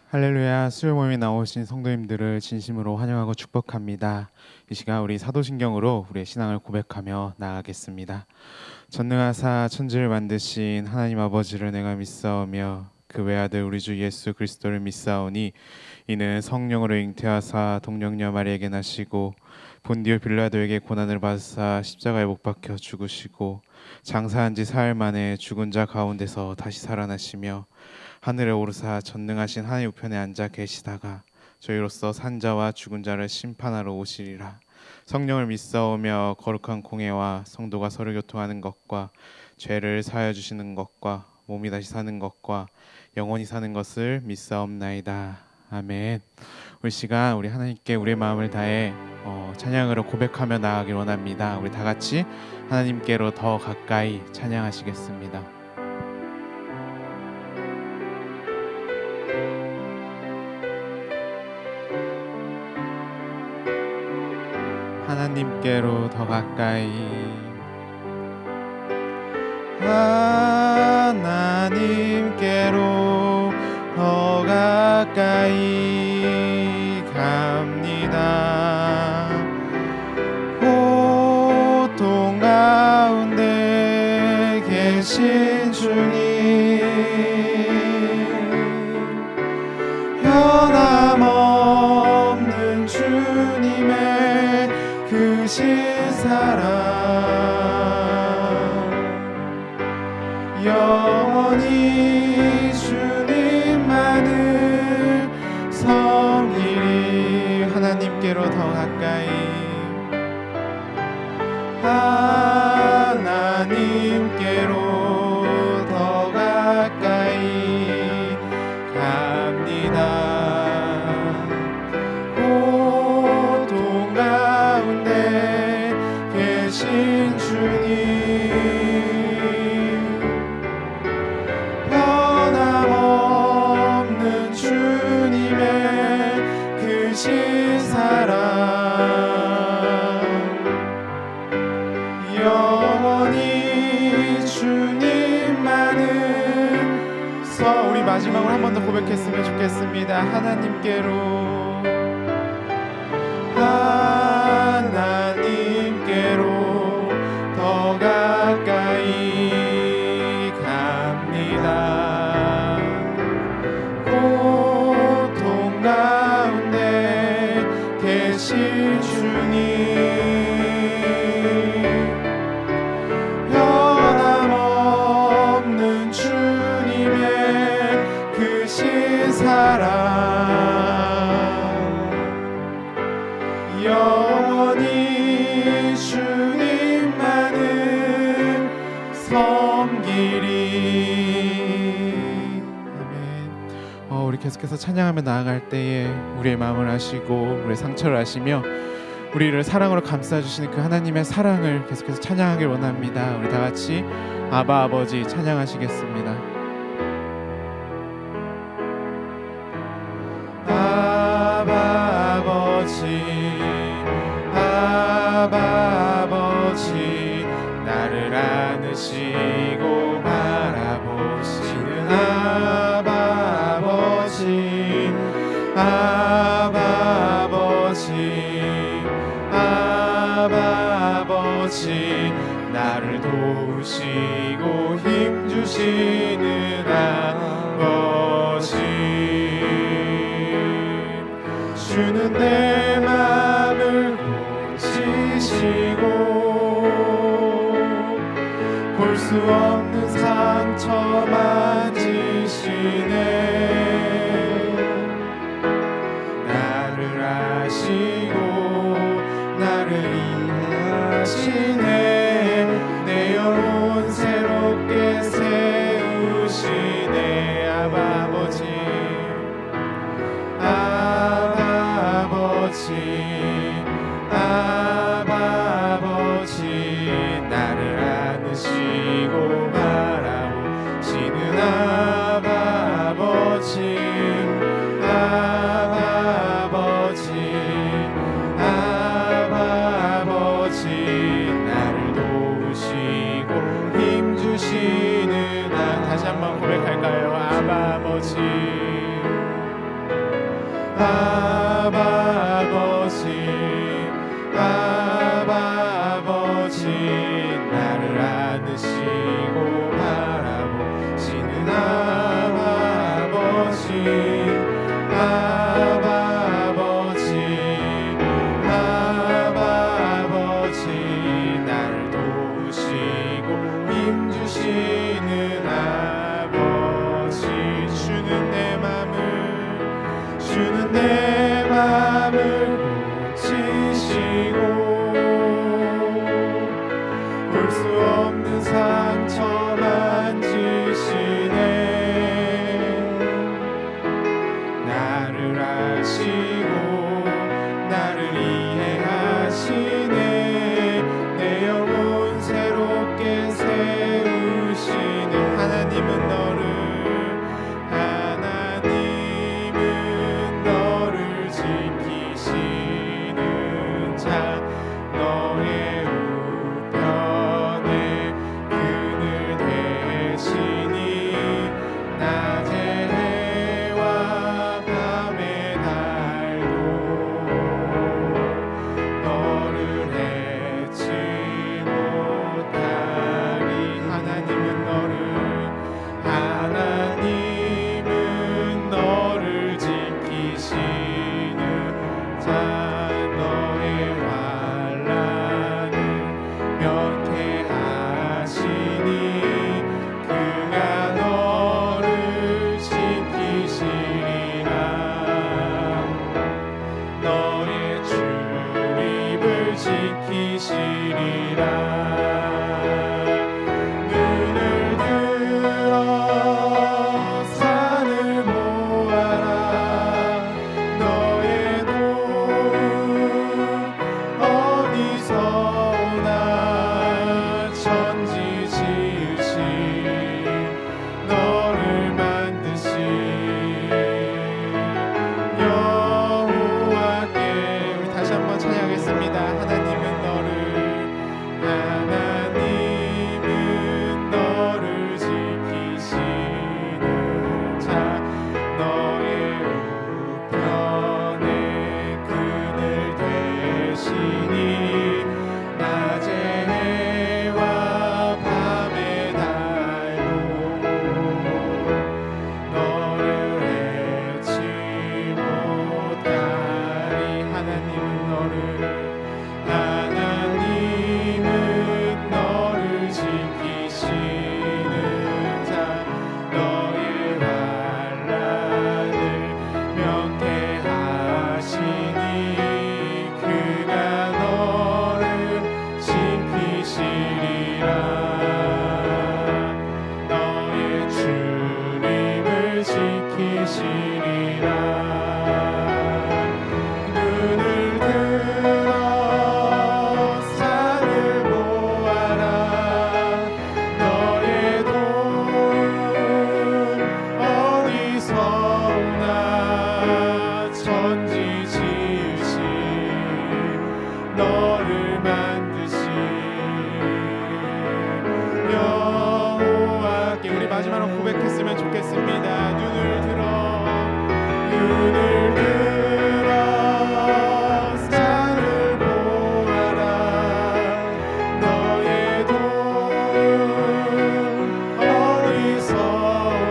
할렐루야. 수요 모임에 나오신 성도님들을 진심으로 환영하고 축복합니다. 이 시간 우리 사도신경으로 우리의 신앙을 고백하며 나아가겠습니다. 전능하사 천지를 만드신 하나님 아버지를 내가 믿사오며 그 외아들 우리 주 예수 그리스도를 믿사오니 이는 성령으로 잉태하사 동정녀 마리에게 나시고 본디오 빌라도에게 고난을 받으사 십자가에 못 박혀 죽으시고 장사한 지 사흘 만에 죽은 자 가운데서 다시 살아나시며 하늘에 오르사 전능하신 하나님 우편에 앉아 계시다가 저희로서 산자와 죽은 자를 심판하러 오시리라. 성령을 믿사오며 거룩한 공회와 성도가 서로 교통하는 것과 죄를 사하여 주시는 것과 몸이 다시 사는 것과 영원히 사는 것을 믿사옵나이다. 아멘. 우리 시간 우리 하나님께 우리의 마음을 다해 찬양으로 고백하며 나아가길 원합니다. 우리 다 같이 하나님께로 더 가까이 찬양하시겠습니다. 하나님께로 더 가까이 하나님께로 더 가까이 갑니다. 고통 가운데 계신 주님 변함없는 주님의 크신 사랑 영원히 주님만을 섬기리. 하나님께로 더 가까이 하나님께로 더 가까이 갑니다. 고통 가운데 계신 주님 변함없는 주님의 크신 사랑 영원히 주님만을 우리 마지막으로 한 번 더 고백했으면 좋겠습니다. 하나님께로 더 가까이 갑니다. 고통 가운데 계신 주님 변함없는 주님의 크신 사랑 영원히 주님만을 섬기리. 아멘. 우리 계속해서 찬양하며 나아갈 때에 우리의 마음을 아시고 우리의 상처를 아시며 우리를 사랑으로 감싸주시는 그 하나님의 사랑을 계속해서 찬양하길 원합니다. 우리 다 같이 아바 아버지 찬양하시겠습니다. 아바 아버지 나를 안으시고 바라보시는 아바 아버지 나를 도우시고 힘주시는 아버지 주는 내 맘을 고치시고 볼 수 없는 상처 만지시네. 나를 아시고 나를 이해하시네. 내 영혼 새롭게 세우시네. 도우시네. 아바 아버지, 아바 아버지, 아바 아버지, 나를 안으시고 바라보시는 아바 아버지, 아바 아버지, 아바 아버지, 나를 도우시고 힘주시는 다시 한번 고백할까요? 아바 아버지, 아바 아버지, 아바 아버지, 나를 안으시고 바라보시는 아바 아버지, 아바 아버지, 아바 아버지, 나를 도우시고 힘주시는 아버지. 주는 내 맘을, 주는 내 맘을 고치시고 볼 수 없는 상처 만지시네. 나를 아시고 나를 이해하시네. 내 영혼 새롭게 세우시는 하나님은 너를, 하나님은 너를 지키시는 자, 너의 우편에 그늘 대시니 낮의 해와 밤의 달도 너를 해치 못하리. 하나님은 너를, 하나님은 너를 지키시는 자, 너의 환난을 면케하시니 그가 너를 지키시리라. 너의 출입을 지키시리라. 눈을 들어 산을 보아라. 너의 도움 어디서 오나. 천지 지으신 너를 만드신 여호와께. 우리 다시 한번 찬양하겠습니다. 하나님은 너를, 하나님은 너를 지키시는 자, 너의 우편에 그늘 되시니 낮의 해와 밤의 달도 너를 해치 못하리. 하나님은 너를, 하나님은 너를 지키시는 자, 너의 환난을 면케하시니 그가 너를 지키시리라. 너의 출입을 지키시리라. 눈을 들어 산을 보아라. 너의 도움 어디서 오나. 천지 지으신 너를 만드신 여호와께. 우리 마지막으로 고백했으면 좋겠습니다. 눈을 들어, 눈을 들어 산을 보아라. 너의 도움 어디서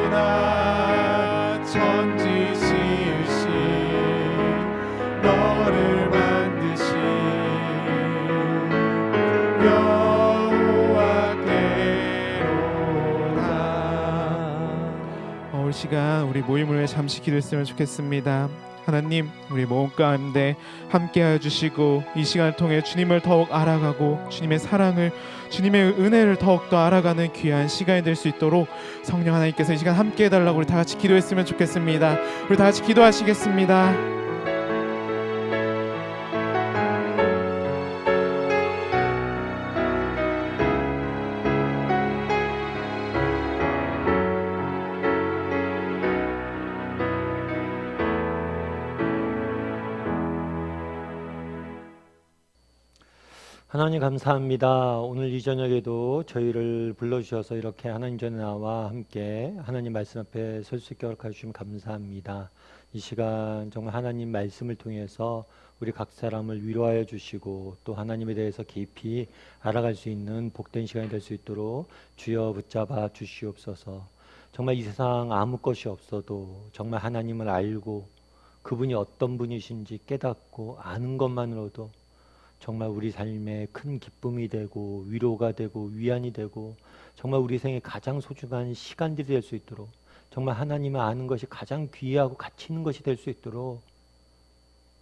오나. 천지 지으신 너를 만드신 여호와께로다. 올 시간 우리 모임을 위해 잠시 기도했으면 좋겠습니다. 하나님, 우리 모험 가운데 함께하여 주시고 이 시간을 통해 주님을 더욱 알아가고 주님의 사랑을, 주님의 은혜를 더욱더 알아가는 귀한 시간이 될 수 있도록 성령 하나님께서 이 시간 함께 해달라고 우리 다 같이 기도했으면 좋겠습니다. 우리 다 같이 기도하시겠습니다. 하나님 감사합니다. 오늘 이 저녁에도 저희를 불러주셔서 이렇게 하나님 전에 나와 함께 하나님 말씀 앞에 설 수 있게 허락해 주시면 감사합니다. 이 시간 정말 하나님 말씀을 통해서 우리 각 사람을 위로하여 주시고 또 하나님에 대해서 깊이 알아갈 수 있는 복된 시간이 될 수 있도록 주여 붙잡아 주시옵소서. 정말 이 세상 아무 것이 없어도 정말 하나님을 알고 그분이 어떤 분이신지 깨닫고 아는 것만으로도 정말 우리 삶에 큰 기쁨이 되고 위로가 되고 위안이 되고 정말 우리 생에 가장 소중한 시간들이 될 수 있도록 정말 하나님을 아는 것이 가장 귀하고 가치 있는 것이 될 수 있도록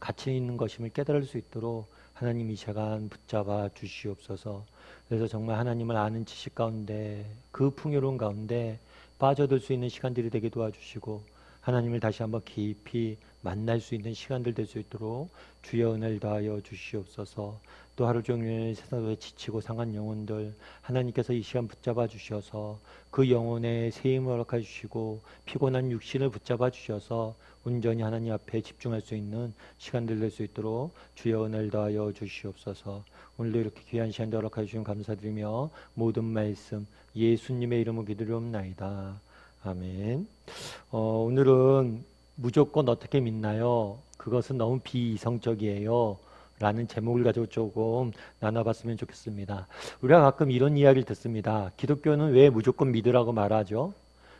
가치 있는 것임을 깨달을 수 있도록 하나님 이 시간 붙잡아 주시옵소서. 그래서 정말 하나님을 아는 지식 가운데 그 풍요로운 가운데 빠져들 수 있는 시간들이 되게 도와주시고 하나님을 다시 한번 깊이 만날 수 있는 시간들 될 수 있도록 주여 은혜를 다하여 주시옵소서. 또 하루 종일 세상에 지치고 상한 영혼들 하나님께서 이 시간 붙잡아 주셔서 그 영혼의 세임을 허락해 주시고 피곤한 육신을 붙잡아 주셔서 온전히 하나님 앞에 집중할 수 있는 시간들 될 수 있도록 주여 은혜를 다하여 주시옵소서. 오늘도 이렇게 귀한 시간 허락해 주시면 감사드리며 모든 말씀 예수님의 이름으로 기도드리옵나이다. 아멘. 오늘은 무조건 어떻게 믿나요? 그것은 너무 비이성적이에요. 라는 제목을 가지고 조금 나눠봤으면 좋겠습니다. 우리가 가끔 이런 이야기를 듣습니다. 기독교는 왜 무조건 믿으라고 말하죠?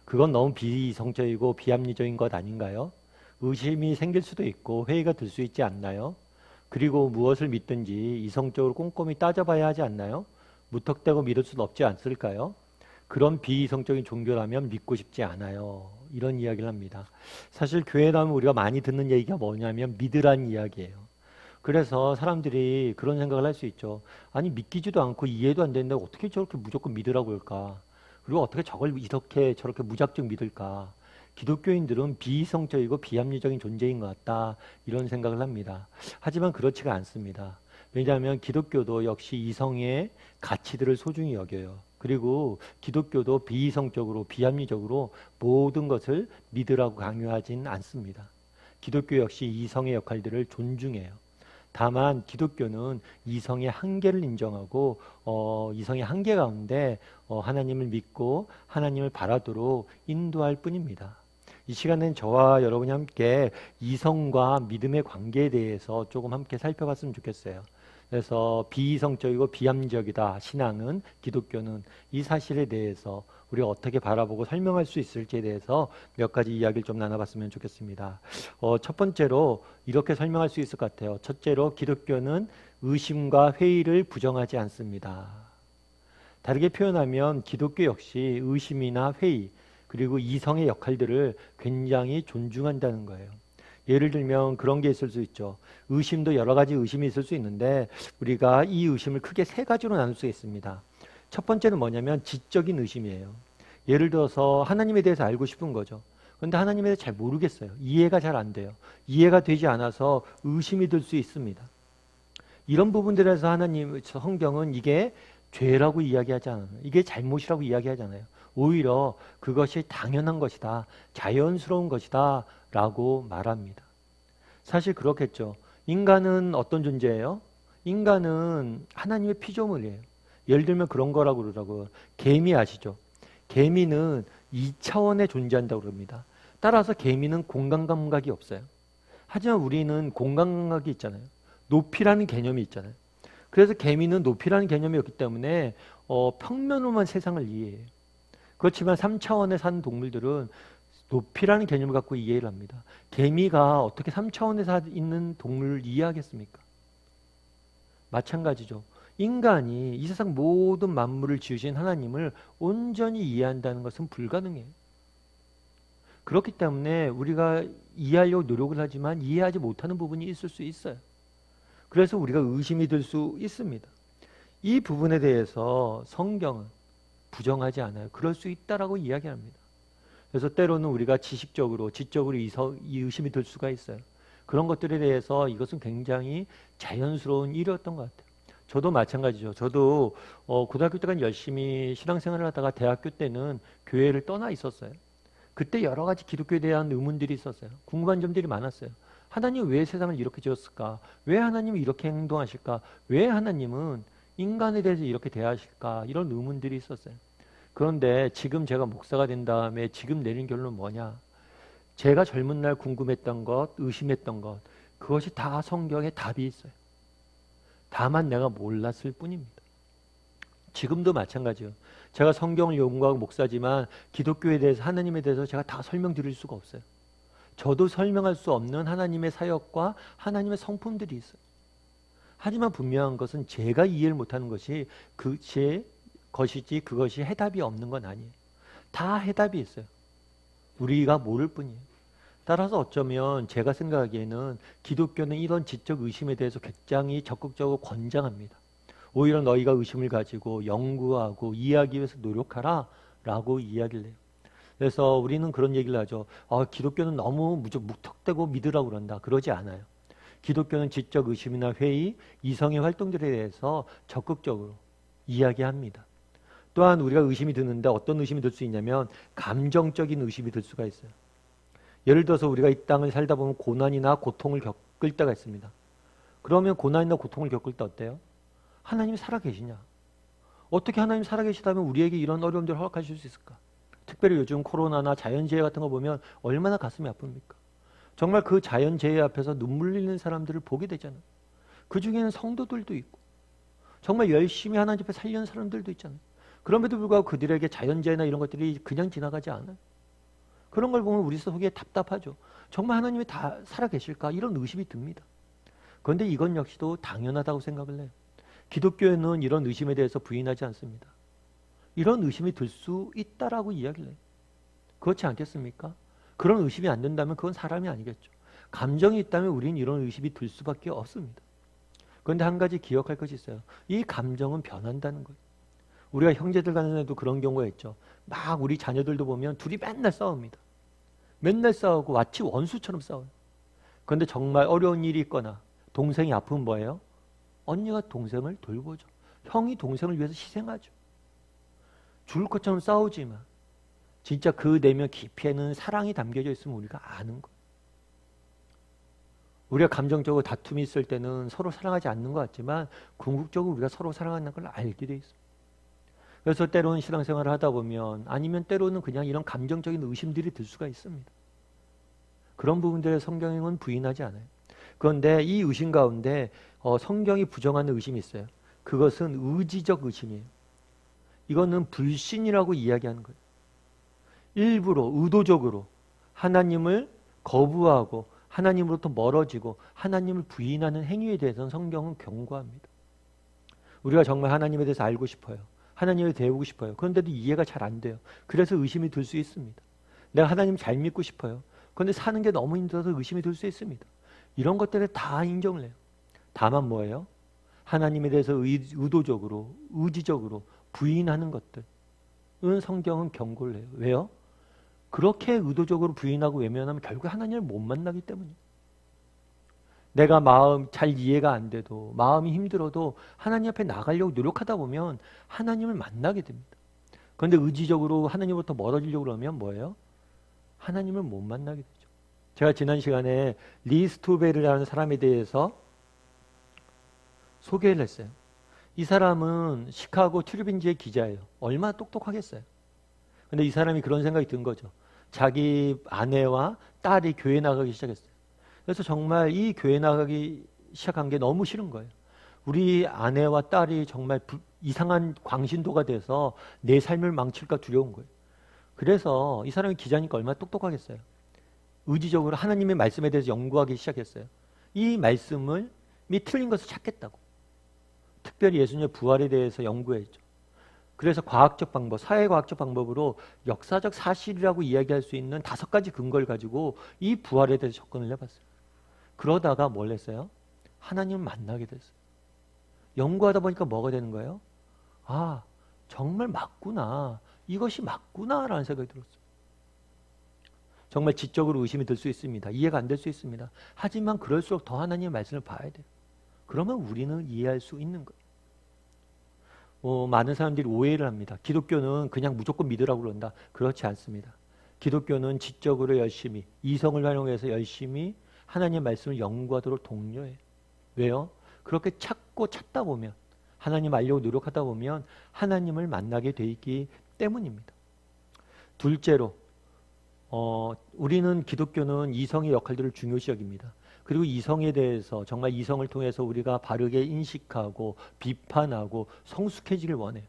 그건 너무 비이성적이고 비합리적인 것 아닌가요? 의심이 생길 수도 있고 회의가 들 수 있지 않나요? 그리고 무엇을 믿든지 이성적으로 꼼꼼히 따져봐야 하지 않나요? 무턱대고 믿을 수는 없지 않을까요? 그런 비이성적인 종교라면 믿고 싶지 않아요. 이런 이야기를 합니다. 사실 교회 나오면 우리가 많이 듣는 얘기가 뭐냐면 믿으란 이야기예요. 그래서 사람들이 그런 생각을 할 수 있죠. 아니 믿기지도 않고 이해도 안 되는데 어떻게 저렇게 무조건 믿으라고 할까? 그리고 어떻게 저걸 이렇게 저렇게 무작정 믿을까? 기독교인들은 비이성적이고 비합리적인 존재인 것 같다. 이런 생각을 합니다. 하지만 그렇지가 않습니다. 왜냐하면 기독교도 역시 이성의 가치들을 소중히 여겨요. 그리고 기독교도 비이성적으로 비합리적으로 모든 것을 믿으라고 강요하진 않습니다. 기독교 역시 이성의 역할들을 존중해요. 다만 기독교는 이성의 한계를 인정하고 이성의 한계 가운데 하나님을 믿고 하나님을 바라도록 인도할 뿐입니다. 이 시간엔 저와 여러분이 함께 이성과 믿음의 관계에 대해서 조금 함께 살펴봤으면 좋겠어요. 그래서 비이성적이고 비합리적이다 신앙은, 기독교는 이 사실에 대해서 우리가 어떻게 바라보고 설명할 수 있을지에 대해서 몇 가지 이야기를 좀 나눠봤으면 좋겠습니다. 첫 번째로 이렇게 설명할 수 있을 것 같아요. 첫째로 기독교는 의심과 회의를 부정하지 않습니다. 다르게 표현하면 기독교 역시 의심이나 회의 그리고 이성의 역할들을 굉장히 존중한다는 거예요. 예를 들면 그런 게 있을 수 있죠. 의심도 여러 가지 의심이 있을 수 있는데 우리가 이 의심을 크게 세 가지로 나눌 수 있습니다. 첫 번째는 뭐냐면 지적인 의심이에요. 예를 들어서 하나님에 대해서 알고 싶은 거죠. 그런데 하나님에 대해서 잘 모르겠어요. 이해가 잘 안 돼요. 이해가 되지 않아서 의심이 들 수 있습니다. 이런 부분들에서 하나님 성경은 이게 죄라고 이야기하지 않아요. 이게 잘못이라고 이야기하지 않아요. 오히려 그것이 당연한 것이다. 자연스러운 것이다. 라고 말합니다. 사실 그렇겠죠. 인간은 어떤 존재예요? 인간은 하나님의 피조물이에요. 예를 들면 그런 거라고 그러더라고요. 개미 아시죠? 개미는 2차원에 존재한다고 그럽니다. 따라서 개미는 공간 감각이 없어요. 하지만 우리는 공간 감각이 있잖아요. 높이라는 개념이 있잖아요. 그래서 개미는 높이라는 개념이 없기 때문에 평면으로만 세상을 이해해요. 그렇지만 3차원에 사는 동물들은 높이라는 개념을 갖고 이해를 합니다. 개미가 어떻게 3차원에 있는 동물을 이해하겠습니까? 마찬가지죠. 인간이 이 세상 모든 만물을 지으신 하나님을 온전히 이해한다는 것은 불가능해요. 그렇기 때문에 우리가 이해하려고 노력을 하지만 이해하지 못하는 부분이 있을 수 있어요. 그래서 우리가 의심이 들 수 있습니다. 이 부분에 대해서 성경은 부정하지 않아요. 그럴 수 있다라고 이야기합니다. 그래서 때로는 우리가 지식적으로, 지적으로 이 의심이 들 수가 있어요. 그런 것들에 대해서 이것은 굉장히 자연스러운 일이었던 것 같아요. 저도 마찬가지죠. 저도 고등학교 때까지 열심히 신앙생활을 하다가 대학교 때는 교회를 떠나 있었어요. 그때 여러 가지 기독교에 대한 의문들이 있었어요. 궁금한 점들이 많았어요. 하나님 왜 세상을 이렇게 지었을까? 왜 하나님이 이렇게 행동하실까? 왜 하나님은 인간에 대해서 이렇게 대하실까? 이런 의문들이 있었어요. 그런데 지금 제가 목사가 된 다음에 지금 내린 결론은 뭐냐? 제가 젊은 날 궁금했던 것, 의심했던 것, 그것이 다 성경에 답이 있어요. 다만 내가 몰랐을 뿐입니다. 지금도 마찬가지예요. 제가 성경을 연구하고 목사지만 기독교에 대해서, 하나님에 대해서 제가 다 설명드릴 수가 없어요. 저도 설명할 수 없는 하나님의 사역과 하나님의 성품들이 있어요. 하지만 분명한 것은 제가 이해를 못하는 것이 제 것이지 그것이 해답이 없는 건 아니에요. 다 해답이 있어요. 우리가 모를 뿐이에요. 따라서 어쩌면 제가 생각하기에는 기독교는 이런 지적 의심에 대해서 굉장히 적극적으로 권장합니다. 오히려 너희가 의심을 가지고 연구하고 이해하기 위해서 노력하라 라고 이야기를 해요. 그래서 우리는 그런 얘기를 하죠. 기독교는 너무 무턱대고 믿으라고 그런다. 그러지 않아요. 기독교는 지적 의심이나 회의, 이성의 활동들에 대해서 적극적으로 이야기합니다. 또한 우리가 의심이 드는데 어떤 의심이 들 수 있냐면 감정적인 의심이 들 수가 있어요. 예를 들어서 우리가 이 땅을 살다 보면 고난이나 고통을 겪을 때가 있습니다. 그러면 고난이나 고통을 겪을 때 어때요? 하나님이 살아계시냐? 어떻게 하나님이 살아계시다면 우리에게 이런 어려움들을 허락하실 수 있을까? 특별히 요즘 코로나나 자연재해 같은 거 보면 얼마나 가슴이 아픕니까? 정말 그 자연재해 앞에서 눈물 흘리는 사람들을 보게 되잖아요. 그 중에는 성도들도 있고 정말 열심히 하나님 앞에 살려는 사람들도 있잖아요. 그럼에도 불구하고 그들에게 자연재해나 이런 것들이 그냥 지나가지 않아요. 그런 걸 보면 우리 속에 답답하죠. 정말 하나님이 다 살아계실까? 이런 의심이 듭니다. 그런데 이건 역시도 당연하다고 생각을 해요. 기독교에는 이런 의심에 대해서 부인하지 않습니다. 이런 의심이 들 수 있다라고 이야기를 해요. 그렇지 않겠습니까? 그런 의심이 안 된다면 그건 사람이 아니겠죠. 감정이 있다면 우리는 이런 의심이 들 수밖에 없습니다. 그런데 한 가지 기억할 것이 있어요. 이 감정은 변한다는 거예요. 우리가 형제들 간에도 그런 경우가 있죠. 막 우리 자녀들도 보면 둘이 맨날 싸웁니다. 맨날 싸우고 마치 원수처럼 싸워요. 그런데 정말 어려운 일이 있거나 동생이 아프면 뭐예요? 언니가 동생을 돌보죠. 형이 동생을 위해서 희생하죠. 죽을 것처럼 싸우지만 진짜 그 내면 깊이에는 사랑이 담겨져 있으면 우리가 아는 거예요. 우리가 감정적으로 다툼이 있을 때는 서로 사랑하지 않는 것 같지만 궁극적으로 우리가 서로 사랑하는 걸 알게 돼 있습니다. 그래서 때로는 신앙생활을 하다 보면 아니면 때로는 그냥 이런 감정적인 의심들이 들 수가 있습니다. 그런 부분들에 성경은 부인하지 않아요. 그런데 이 의심 가운데 성경이 부정하는 의심이 있어요. 그것은 의지적 의심이에요. 이거는 불신이라고 이야기하는 거예요. 일부러 의도적으로 하나님을 거부하고 하나님으로부터 멀어지고 하나님을 부인하는 행위에 대해서는 성경은 경고합니다. 우리가 정말 하나님에 대해서 알고 싶어요. 하나님을 배우고 싶어요. 그런데도 이해가 잘 안 돼요. 그래서 의심이 들 수 있습니다. 내가 하나님 잘 믿고 싶어요. 그런데 사는 게 너무 힘들어서 의심이 들 수 있습니다. 이런 것들을 다 인정을 해요. 다만 뭐예요? 하나님에 대해서 의도적으로, 의지적으로 부인하는 것들은 성경은 경고를 해요. 왜요? 그렇게 의도적으로 부인하고 외면하면 결국 하나님을 못 만나기 때문이에요. 내가 마음 잘 이해가 안 돼도 마음이 힘들어도 하나님 앞에 나가려고 노력하다 보면 하나님을 만나게 됩니다. 그런데 의지적으로 하나님부터 멀어지려고 그러면 뭐예요? 하나님을 못 만나게 되죠. 제가 지난 시간에 리 스토벨이라는 사람에 대해서 소개를 했어요. 이 사람은 시카고 트리뷴지의 기자예요. 얼마나 똑똑하겠어요. 근데 이 사람이 그런 생각이 든 거죠. 자기 아내와 딸이 교회 나가기 시작했어요. 그래서 정말 이 교회 나가기 시작한 게 너무 싫은 거예요. 우리 아내와 딸이 정말 이상한 광신도가 돼서 내 삶을 망칠까 두려운 거예요. 그래서 이 사람이 기자니까 얼마나 똑똑하겠어요. 의지적으로 하나님의 말씀에 대해서 연구하기 시작했어요. 이 말씀을 틀린 것을 찾겠다고. 특별히 예수님의 부활에 대해서 연구했죠. 그래서 과학적 방법, 사회과학적 방법으로 역사적 사실이라고 이야기할 수 있는 5가지 근거를 가지고 이 부활에 대해서 접근을 해봤어요. 그러다가 뭘 했어요? 하나님을 만나게 됐어요. 연구하다 보니까 뭐가 되는 거예요? 아, 정말 맞구나. 이것이 맞구나라는 생각이 들었어요. 정말 지적으로 의심이 들 수 있습니다. 이해가 안 될 수 있습니다. 하지만 그럴수록 더 하나님의 말씀을 봐야 돼요. 그러면 우리는 이해할 수 있는 거예요. 많은 사람들이 오해를 합니다. 기독교는 그냥 무조건 믿으라고 그런다. 그렇지 않습니다. 기독교는 지적으로 열심히, 이성을 활용해서 열심히 하나님의 말씀을 연구하도록 독려해요. 왜요? 그렇게 찾다 보면, 하나님 알려고 노력하다 보면 하나님을 만나게 돼 있기 때문입니다. 둘째로, 우리는 기독교는 이성의 역할들을 중요시 여깁니다. 그리고 이성에 대해서 정말 이성을 통해서 우리가 바르게 인식하고 비판하고 성숙해지길 원해요.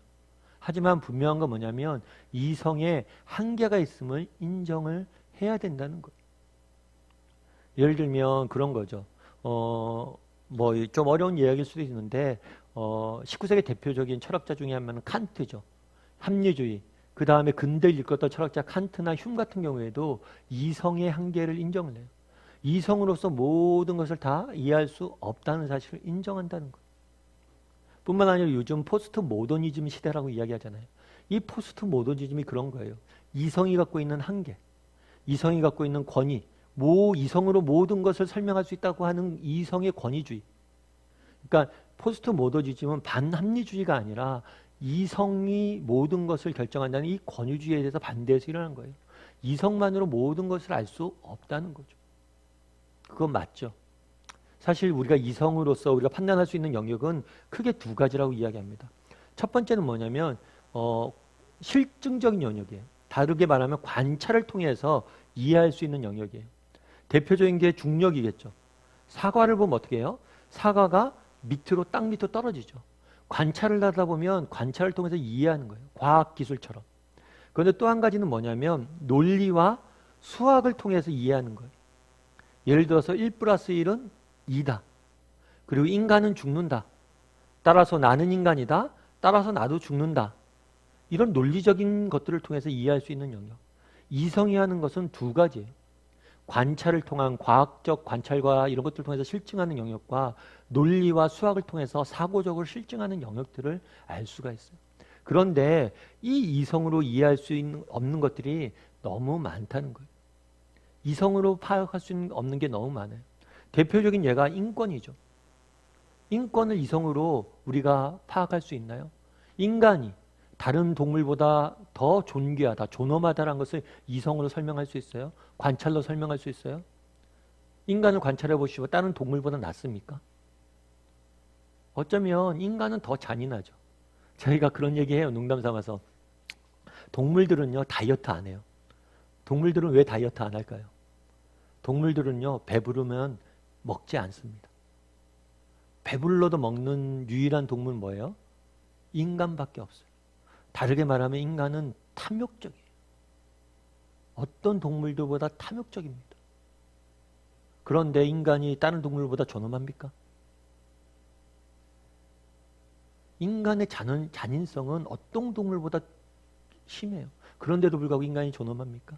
하지만 분명한 건 뭐냐면 이성에 한계가 있음을 인정을 해야 된다는 거예요. 예를 들면 그런 거죠. 뭐 좀 어려운 이야기일 수도 있는데 19세기 대표적인 철학자 중에 한 명은 칸트죠. 합리주의. 그 다음에 근대를 이끌었던 철학자 칸트나 흉 같은 경우에도 이성의 한계를 인정을 해요. 이성으로서 모든 것을 다 이해할 수 없다는 사실을 인정한다는 것. 뿐만 아니라 요즘 포스트 모더니즘 시대라고 이야기하잖아요. 이 포스트 모더니즘이 그런 거예요. 이성이 갖고 있는 한계, 이성이 갖고 있는 권위, 이성으로 모든 것을 설명할 수 있다고 하는 이성의 권위주의. 그러니까 포스트 모더니즘은 반합리주의가 아니라 이성이 모든 것을 결정한다는 이 권위주의에 대해서 반대해서 일어난 거예요. 이성만으로 모든 것을 알 수 없다는 거죠. 그건 맞죠. 사실 우리가 이성으로서 우리가 판단할 수 있는 영역은 크게 2가지라고 이야기합니다. 첫 번째는 뭐냐면 실증적인 영역이에요. 다르게 말하면 관찰을 통해서 이해할 수 있는 영역이에요. 대표적인 게 중력이겠죠. 사과를 보면 어떻게 해요? 사과가 땅 밑으로 떨어지죠. 관찰을 하다 보면 관찰을 통해서 이해하는 거예요. 과학기술처럼. 그런데 또 한 가지는 뭐냐면 논리와 수학을 통해서 이해하는 거예요. 예를 들어서 1+1은 2다. 그리고 인간은 죽는다. 따라서 나는 인간이다. 따라서 나도 죽는다. 이런 논리적인 것들을 통해서 이해할 수 있는 영역. 이성이 하는 것은 2가지예요. 관찰을 통한 과학적 관찰과 이런 것들을 통해서 실증하는 영역과 논리와 수학을 통해서 사고적으로 실증하는 영역들을 알 수가 있어요. 그런데 이 이성으로 이해할 수 없는 것들이 너무 많다는 거예요. 이성으로 파악할 수 없는 게 너무 많아요. 대표적인 예가 인권이죠. 인권을 이성으로 우리가 파악할 수 있나요? 인간이 다른 동물보다 더 존귀하다, 존엄하다는 것을 이성으로 설명할 수 있어요? 관찰로 설명할 수 있어요? 인간을 관찰해 보시고 다른 동물보다 낫습니까? 어쩌면 인간은 더 잔인하죠. 저희가 그런 얘기해요. 농담 삼아서. 동물들은요 다이어트 안 해요. 동물들은 왜 다이어트 안 할까요? 동물들은요 배부르면 먹지 않습니다. 배불러도 먹는 유일한 동물은 뭐예요? 인간밖에 없어요. 다르게 말하면 인간은 탐욕적이에요. 어떤 동물들보다 탐욕적입니다. 그런데 인간이 다른 동물보다 존엄합니까? 인간의 잔인성은 어떤 동물보다 심해요. 그런데도 불구하고 인간이 존엄합니까?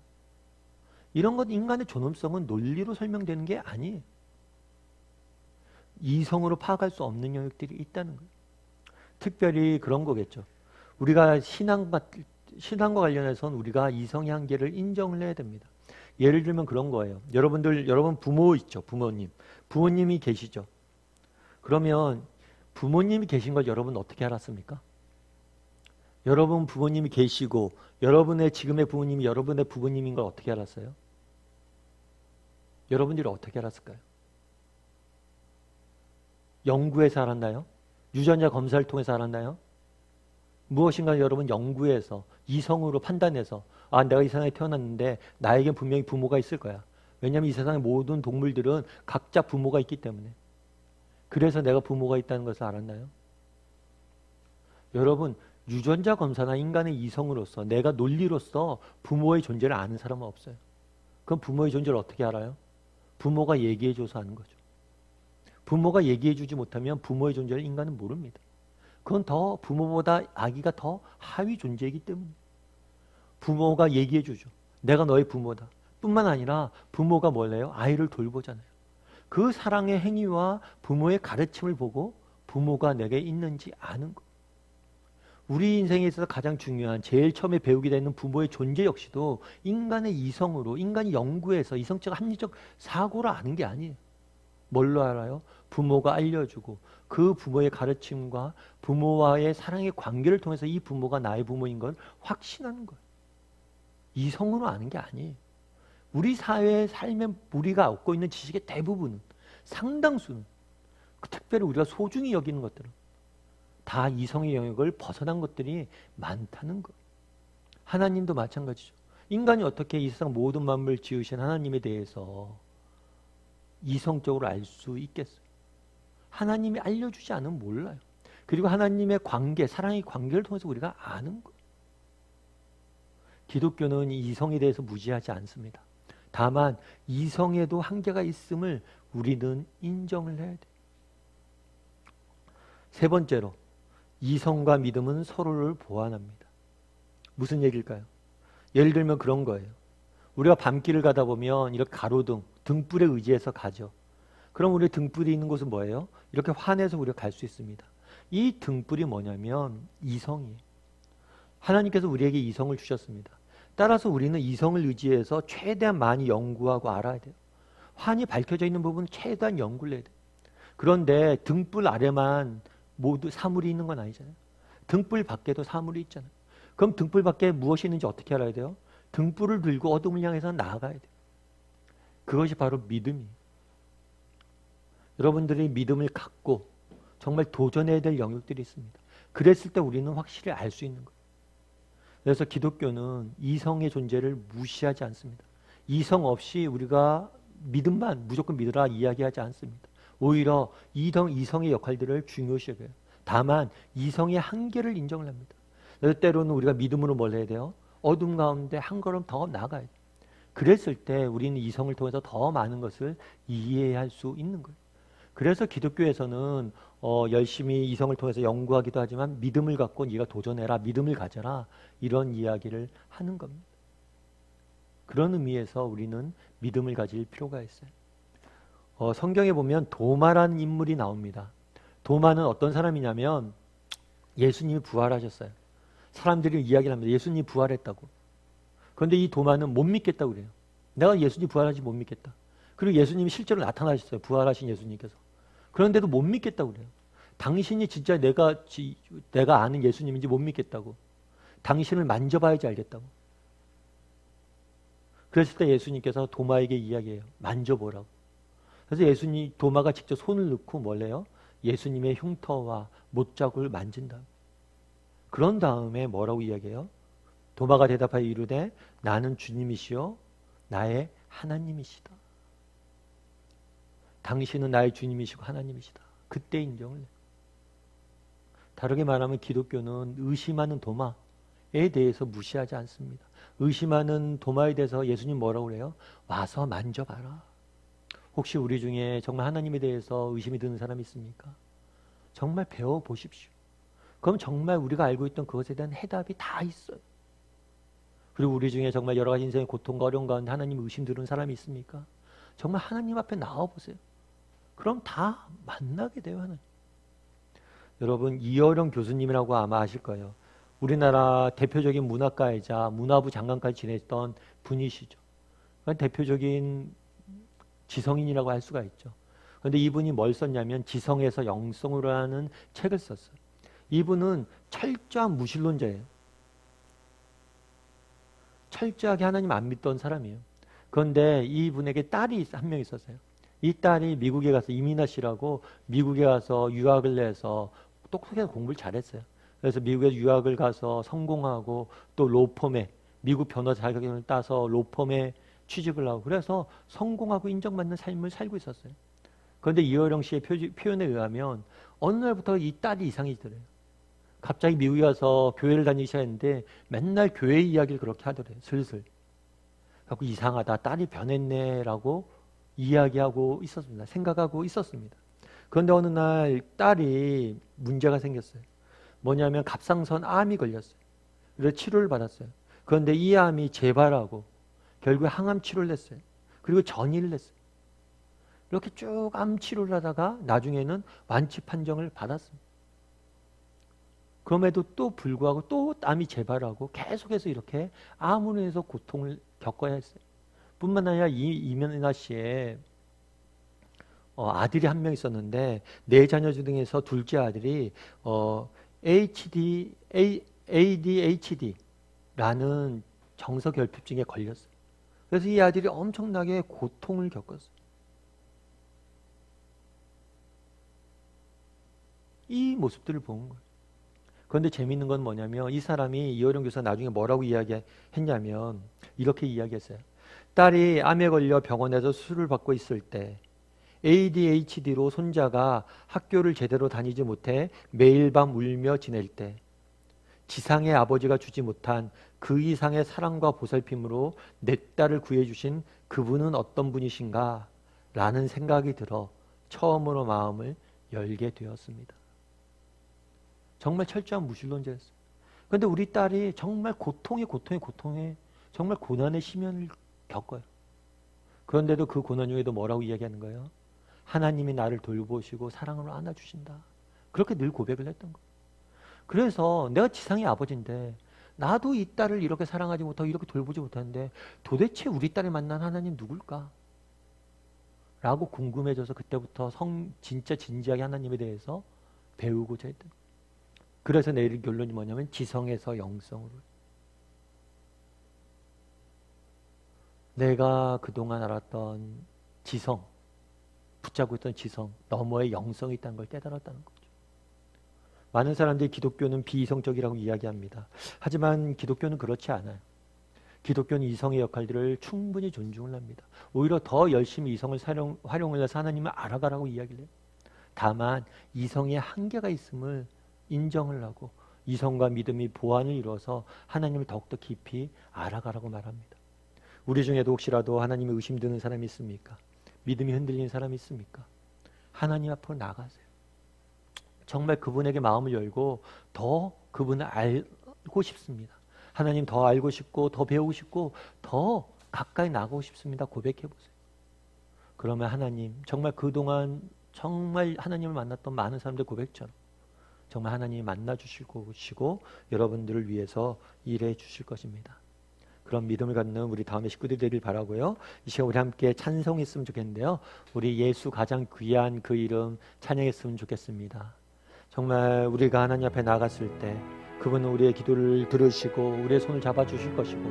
이런 것 인간의 존엄성은 논리로 설명되는 게 아니에요. 이성으로 파악할 수 없는 영역들이 있다는 거예요. 특별히 그런 거겠죠. 우리가 신앙과 관련해서는 우리가 이성의 한계를 인정을 해야 됩니다. 예를 들면 그런 거예요. 여러분 부모 있죠. 부모님이 계시죠. 그러면 부모님이 계신 걸 여러분 어떻게 알았습니까? 여러분 부모님이 계시고 여러분의 지금의 부모님이 여러분의 부모님인 걸 어떻게 알았어요? 여러분들이 어떻게 알았을까요? 연구해서 알았나요? 유전자 검사를 통해서 알았나요? 무엇인가 여러분 연구해서 이성으로 판단해서 내가 이 세상에 태어났는데 나에겐 분명히 부모가 있을 거야. 왜냐하면 이 세상의 모든 동물들은 각자 부모가 있기 때문에. 그래서 내가 부모가 있다는 것을 알았나요? 여러분 유전자 검사나 인간의 이성으로서 내가 논리로서 부모의 존재를 아는 사람은 없어요. 그럼 부모의 존재를 어떻게 알아요? 부모가 얘기해줘서 아는 거죠. 부모가 얘기해주지 못하면 부모의 존재를 인간은 모릅니다. 그건 더 부모보다 아기가 더 하위 존재이기 때문에 부모가 얘기해 주죠. 내가 너의 부모다. 뿐만 아니라 부모가 뭘래요? 아이를 돌보잖아요. 그 사랑의 행위와 부모의 가르침을 보고 부모가 내게 있는지 아는 것. 우리 인생에 있어서 가장 중요한 제일 처음에 배우게 되는 부모의 존재 역시도 인간의 이성으로 인간이 연구해서 이성적 합리적 사고를 아는 게 아니에요. 뭘로 알아요? 부모가 알려주고 그 부모의 가르침과 부모와의 사랑의 관계를 통해서 이 부모가 나의 부모인 걸 확신하는 거예요. 이성으로 아는 게 아니에요. 우리 사회의 삶에 우리가 얻고 있는 지식의 대부분은 상당수는 특별히 우리가 소중히 여기는 것들은 다 이성의 영역을 벗어난 것들이 많다는 것. 하나님도 마찬가지죠. 인간이 어떻게 이 세상 모든 만물을 지으신 하나님에 대해서 이성적으로 알 수 있겠어요? 하나님이 알려주지 않으면 몰라요. 그리고 하나님의 관계, 사랑의 관계를 통해서 우리가 아는 거예요. 기독교는 이성에 대해서 무지하지 않습니다. 다만 이성에도 한계가 있음을 우리는 인정을 해야 돼요. 세 번째로 이성과 믿음은 서로를 보완합니다. 무슨 얘기일까요? 예를 들면 그런 거예요. 우리가 밤길을 가다 보면 이렇게 가로등, 등불에 의지해서 가죠. 그럼 우리 등불이 있는 곳은 뭐예요? 이렇게 환해서 우리가 갈 수 있습니다. 이 등불이 뭐냐면 이성이에요. 하나님께서 우리에게 이성을 주셨습니다. 따라서 우리는 이성을 의지해서 최대한 많이 연구하고 알아야 돼요. 환히 밝혀져 있는 부분은 최대한 연구를 해야 돼요. 그런데 등불 아래만 모두 사물이 있는 건 아니잖아요. 등불 밖에도 사물이 있잖아요. 그럼 등불 밖에 무엇이 있는지 어떻게 알아야 돼요? 등불을 들고 어둠을 향해서 나아가야 돼요. 그것이 바로 믿음이에요. 여러분들이 믿음을 갖고 정말 도전해야 될 영역들이 있습니다. 그랬을 때 우리는 확실히 알 수 있는 거예요. 그래서 기독교는 이성의 존재를 무시하지 않습니다. 이성 없이 우리가 믿음만 무조건 믿으라 이야기하지 않습니다. 오히려 이성의 역할들을 중요시 여겨요. 다만 이성의 한계를 인정을 합니다. 그래서 때로는 우리가 믿음으로 뭘 해야 돼요? 어둠 가운데 한 걸음 더 나아가야 돼요. 그랬을 때 우리는 이성을 통해서 더 많은 것을 이해할 수 있는 거예요. 그래서 기독교에서는 열심히 이성을 통해서 연구하기도 하지만 믿음을 갖고 네가 도전해라, 믿음을 가져라 이런 이야기를 하는 겁니다. 그런 의미에서 우리는 믿음을 가질 필요가 있어요. 성경에 보면 도마라는 인물이 나옵니다. 도마는 어떤 사람이냐면 예수님이 부활하셨어요. 사람들이 이야기를 합니다. 예수님이 부활했다고. 그런데 이 도마는 못 믿겠다고 그래요. 내가 예수님이 부활하지 못 믿겠다. 그리고 예수님이 실제로 나타나셨어요. 부활하신 예수님께서. 그런데도 못 믿겠다고 그래요. 당신이 진짜 내가 아는 예수님인지 못 믿겠다고. 당신을 만져봐야지 알겠다고. 그랬을 때 예수님께서 도마에게 이야기해요. 만져보라고. 그래서 도마가 직접 손을 넣고 뭘 해요? 예수님의 흉터와 못자국을 만진다. 그런 다음에 뭐라고 이야기해요? 도마가 대답하여 이르되 나는 주님이시요 나의 하나님이시다. 당신은 나의 주님이시고 하나님이시다. 그때 인정을 해요. 다르게 말하면 기독교는 의심하는 도마에 대해서 무시하지 않습니다. 의심하는 도마에 대해서 예수님 뭐라고 그래요? 와서 만져봐라. 혹시 우리 중에 정말 하나님에 대해서 의심이 드는 사람이 있습니까? 정말 배워보십시오. 그럼 정말 우리가 알고 있던 그것에 대한 해답이 다 있어요. 그리고 우리 중에 정말 여러 가지 인생의 고통과 어려움 가운데 하나님 의심 드는 사람이 있습니까? 정말 하나님 앞에 나와보세요. 그럼 다 만나게 돼요, 하나님. 여러분, 이어령 교수님이라고 아마 아실 거예요. 우리나라 대표적인 문학가이자 문화부 장관까지 지냈던 분이시죠. 대표적인 지성인이라고 할 수가 있죠. 그런데 이분이 뭘 썼냐면 지성에서 영성으로 하는 책을 썼어요. 이분은 철저한 무신론자예요. 철저하게 하나님 안 믿던 사람이에요. 그런데 이분에게 딸이 한 명 있었어요. 이 딸이 미국에 가서 이민아 씨라고 미국에 가서 유학을 해서 똑똑하게 공부를 잘했어요. 그래서 미국에 유학을 가서 성공하고 또 로펌에 미국 변호사 자격증을 따서 로펌에 취직을 하고 그래서 성공하고 인정받는 삶을 살고 있었어요. 그런데 이어령 씨의 표현에 의하면 어느 날부터 이 딸이 이상해지더래요. 갑자기 미국에 가서 교회를 다니기 시작했는데 맨날 교회 이야기를 그렇게 하더래요. 슬슬. 그래서 이상하다. 딸이 변했네라고 이야기하고 있었습니다. 생각하고 있었습니다. 그런데 어느 날 딸이 문제가 생겼어요. 뭐냐면 갑상선 암이 걸렸어요. 그래서 치료를 받았어요. 그런데 이 암이 재발하고 결국에 항암 치료를 했어요. 그리고 전이를 했어요. 이렇게 쭉 암 치료를 하다가 나중에는 완치 판정을 받았습니다. 그럼에도 또 불구하고 또 암이 재발하고 계속해서 이렇게 암으로 인해서 고통을 겪어야 했어요. 뿐만 아니라 이면아 씨의 아들이 한 명 있었는데 네 자녀 중에서 둘째 아들이 ADHD라는 정서결핍증에 걸렸어요. 그래서 이 아들이 엄청나게 고통을 겪었어요. 이 모습들을 본 거예요. 그런데 재미있는 건 뭐냐면 이 사람이 이어령 교사 나중에 뭐라고 이야기했냐면 이렇게 이야기했어요. 딸이 암에 걸려 병원에서 수술을 받고 있을 때 ADHD로 손자가 학교를 제대로 다니지 못해 매일 밤 울며 지낼 때 지상의 아버지가 주지 못한 그 이상의 사랑과 보살핌으로 내 딸을 구해주신 그분은 어떤 분이신가 라는 생각이 들어 처음으로 마음을 열게 되었습니다. 정말 철저한 무신론자였어요. 그런데 우리 딸이 정말 고통에 정말 고난의 심연을 겪어요. 그런데도 그 고난 중에도 뭐라고 이야기하는 거예요? 하나님이 나를 돌보시고 사랑으로 안아주신다. 그렇게 늘 고백을 했던 거예요. 그래서 내가 지상의 아버지인데 나도 이 딸을 이렇게 사랑하지 못하고 이렇게 돌보지 못하는데 도대체 우리 딸이 만난 하나님 누굴까? 라고 궁금해져서 그때부터 진짜 진지하게 하나님에 대해서 배우고자 했던 거예요. 그래서 내린 결론이 뭐냐면 지성에서 영성으로. 내가 그동안 알았던 지성, 붙잡고 있던 지성 너머에 영성이 있다는 걸 깨달았다는 거죠. 많은 사람들이 기독교는 비이성적이라고 이야기합니다. 하지만 기독교는 그렇지 않아요. 기독교는 이성의 역할들을 충분히 존중을 합니다. 오히려 더 열심히 이성을 활용을 해서 하나님을 알아가라고 이야기를 해요. 다만 이성의 한계가 있음을 인정을 하고 이성과 믿음이 보완을 이루어서 하나님을 더욱더 깊이 알아가라고 말합니다. 우리 중에도 혹시라도 하나님의 의심드는 사람이 있습니까? 믿음이 흔들리는 사람이 있습니까? 하나님 앞으로 나가세요. 정말 그분에게 마음을 열고 더 그분을 알고 싶습니다. 하나님 더 알고 싶고 더 배우고 싶고 더 가까이 나가고 싶습니다. 고백해보세요. 그러면 하나님 정말 그동안 정말 하나님을 만났던 많은 사람들 고백처럼 정말 하나님이 만나주시고 여러분들을 위해서 일해 주실 것입니다. 그런 믿음을 갖는 우리 다음에 식구들이 되길 바라고요. 이 시간 우리 함께 찬송했으면 좋겠는데요. 우리 예수 가장 귀한 그 이름 찬양했으면 좋겠습니다. 정말 우리가 하나님 앞에 나갔을 때 그분은 우리의 기도를 들으시고 우리의 손을 잡아주실 것이고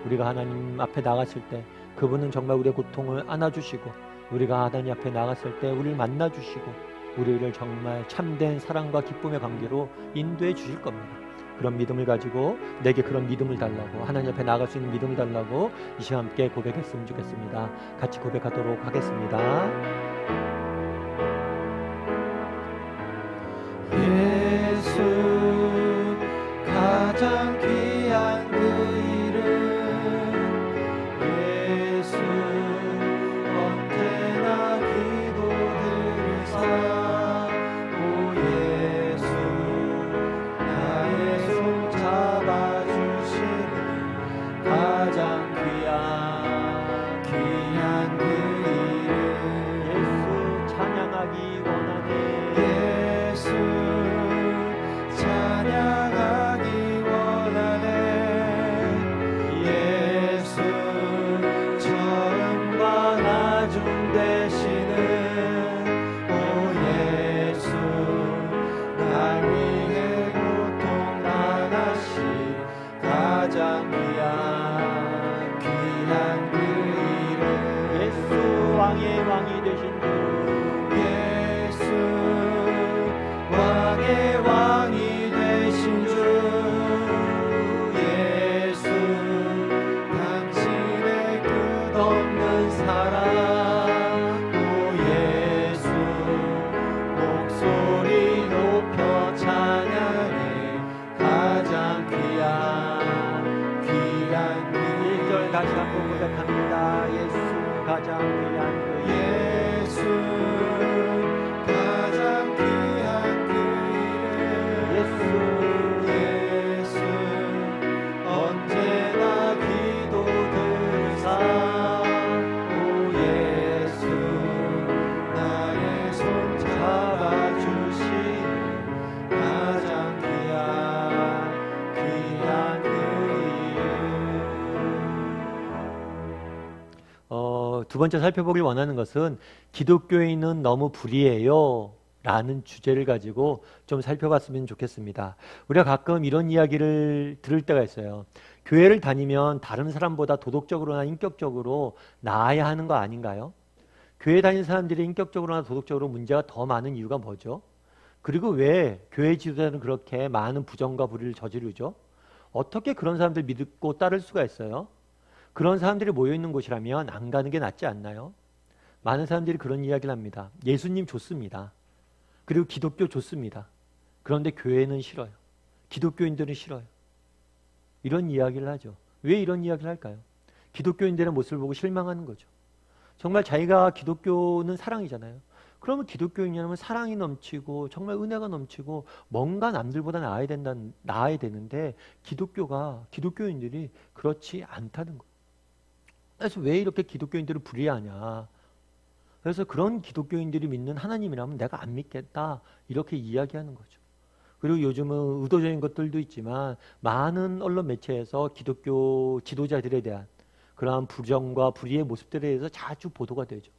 우리가 하나님 앞에 나갔을 때 그분은 정말 우리의 고통을 안아주시고 우리가 하나님 앞에 나갔을 때 우리를 만나주시고 우리를 정말 참된 사랑과 기쁨의 관계로 인도해 주실 겁니다. 그런 믿음을 가지고 내게 그런 믿음을 달라고 하나님 앞에 나갈 수 있는 믿음을 달라고 이 시간 함께 고백했으면 좋겠습니다. 같이 고백하도록 하겠습니다. 예수 가장 귀한 그 이름 예수 언제나 기도 들으사 오 예수 나의 손 잡아주시는 가장 귀한 그 이름 예수 찬양하기 원하네. 예수 찬양하기 원하네. 예수 처음과 나중 되시는 오 예수 날 위해 고통 당하신 가장 귀한 그 이름 예수 왕의 왕이 되신 주 예수 왕의 왕이 되신 주 예수 당신의 끝없는 사랑 오 예수 목소리 높여 찬양해 가장 귀한 그 1절 다시 한번 고백합니다. 예수 가장 귀한 그 예수 가장 귀한 그 이름 예수 오 예수 나의 손 잡아주시는 가장 귀한 그 이름. 두 번째 살펴보길 원하는 것은 기독교인은 너무 불의해요 라는 주제를 가지고 좀 살펴봤으면 좋겠습니다. 우리가 가끔 이런 이야기를 들을 때가 있어요. 교회를 다니면 다른 사람보다 도덕적으로나 인격적으로 나아야 하는 거 아닌가요? 교회 다니는 사람들이 인격적으로나 도덕적으로 문제가 더 많은 이유가 뭐죠? 그리고 왜 교회 지도자는 그렇게 많은 부정과 불의를 저지르죠? 어떻게 그런 사람들 믿고 따를 수가 있어요? 그런 사람들이 모여있는 곳이라면 안 가는 게 낫지 않나요? 많은 사람들이 그런 이야기를 합니다. 예수님 좋습니다. 그리고 기독교 좋습니다. 그런데 교회는 싫어요. 기독교인들은 싫어요. 이런 이야기를 하죠. 왜 이런 이야기를 할까요? 기독교인들의 모습을 보고 실망하는 거죠. 정말 자기가 기독교는 사랑이잖아요. 그러면 기독교인이라면 사랑이 넘치고 정말 은혜가 넘치고 뭔가 남들보다 나아야 되는데 기독교인들이 그렇지 않다는 거예요. 그래서 왜 이렇게 기독교인들을 불의하냐. 그래서 그런 기독교인들이 믿는 하나님이라면 내가 안 믿겠다 이렇게 이야기하는 거죠. 그리고 요즘은 의도적인 것들도 있지만 많은 언론 매체에서 기독교 지도자들에 대한 그러한 부정과 불의의 모습들에 대해서 자주 보도가 되죠.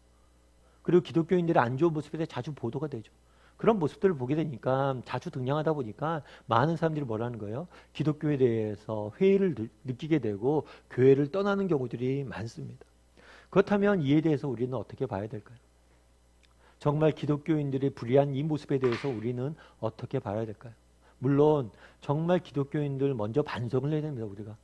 그리고 기독교인들의 안 좋은 모습에 대해 자주 보도가 되죠. 그런 모습들을 보게 되니까 자주 등장하다 보니까 많은 사람들이 뭐라는 거예요? 기독교에 대해서 회의를 느끼게 되고 교회를 떠나는 경우들이 많습니다. 그렇다면 이에 대해서 우리는 어떻게 봐야 될까요? 정말 기독교인들의 불의한 이 모습에 대해서 우리는 어떻게 봐야 될까요? 물론 정말 기독교인들 먼저 반성을 해야 됩니다. 우리가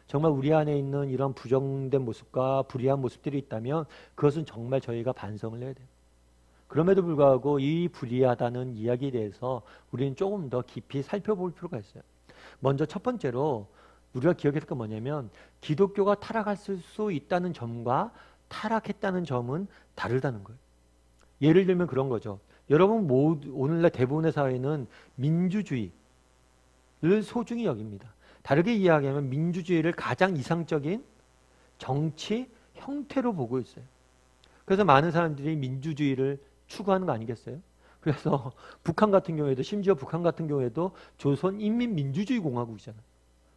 정말 우리 안에 있는 이런 부정된 모습과 불의한 모습들이 있다면 그것은 정말 저희가 반성을 해야 돼요. 그럼에도 불구하고 이 불의하다는 이야기에 대해서 우리는 조금 더 깊이 살펴볼 필요가 있어요. 먼저 첫 번째로 우리가 기억해야 될 건 뭐냐면 기독교가 타락할 수 있다는 점과 타락했다는 점은 다르다는 거예요. 예를 들면 그런 거죠. 여러분 오늘날 대부분의 사회는 민주주의를 소중히 여깁니다. 다르게 이야기하면 민주주의를 가장 이상적인 정치 형태로 보고 있어요. 그래서 많은 사람들이 민주주의를 추구하는 거 아니겠어요? 그래서 북한 같은 경우에도 조선인민민주주의공화국이잖아요.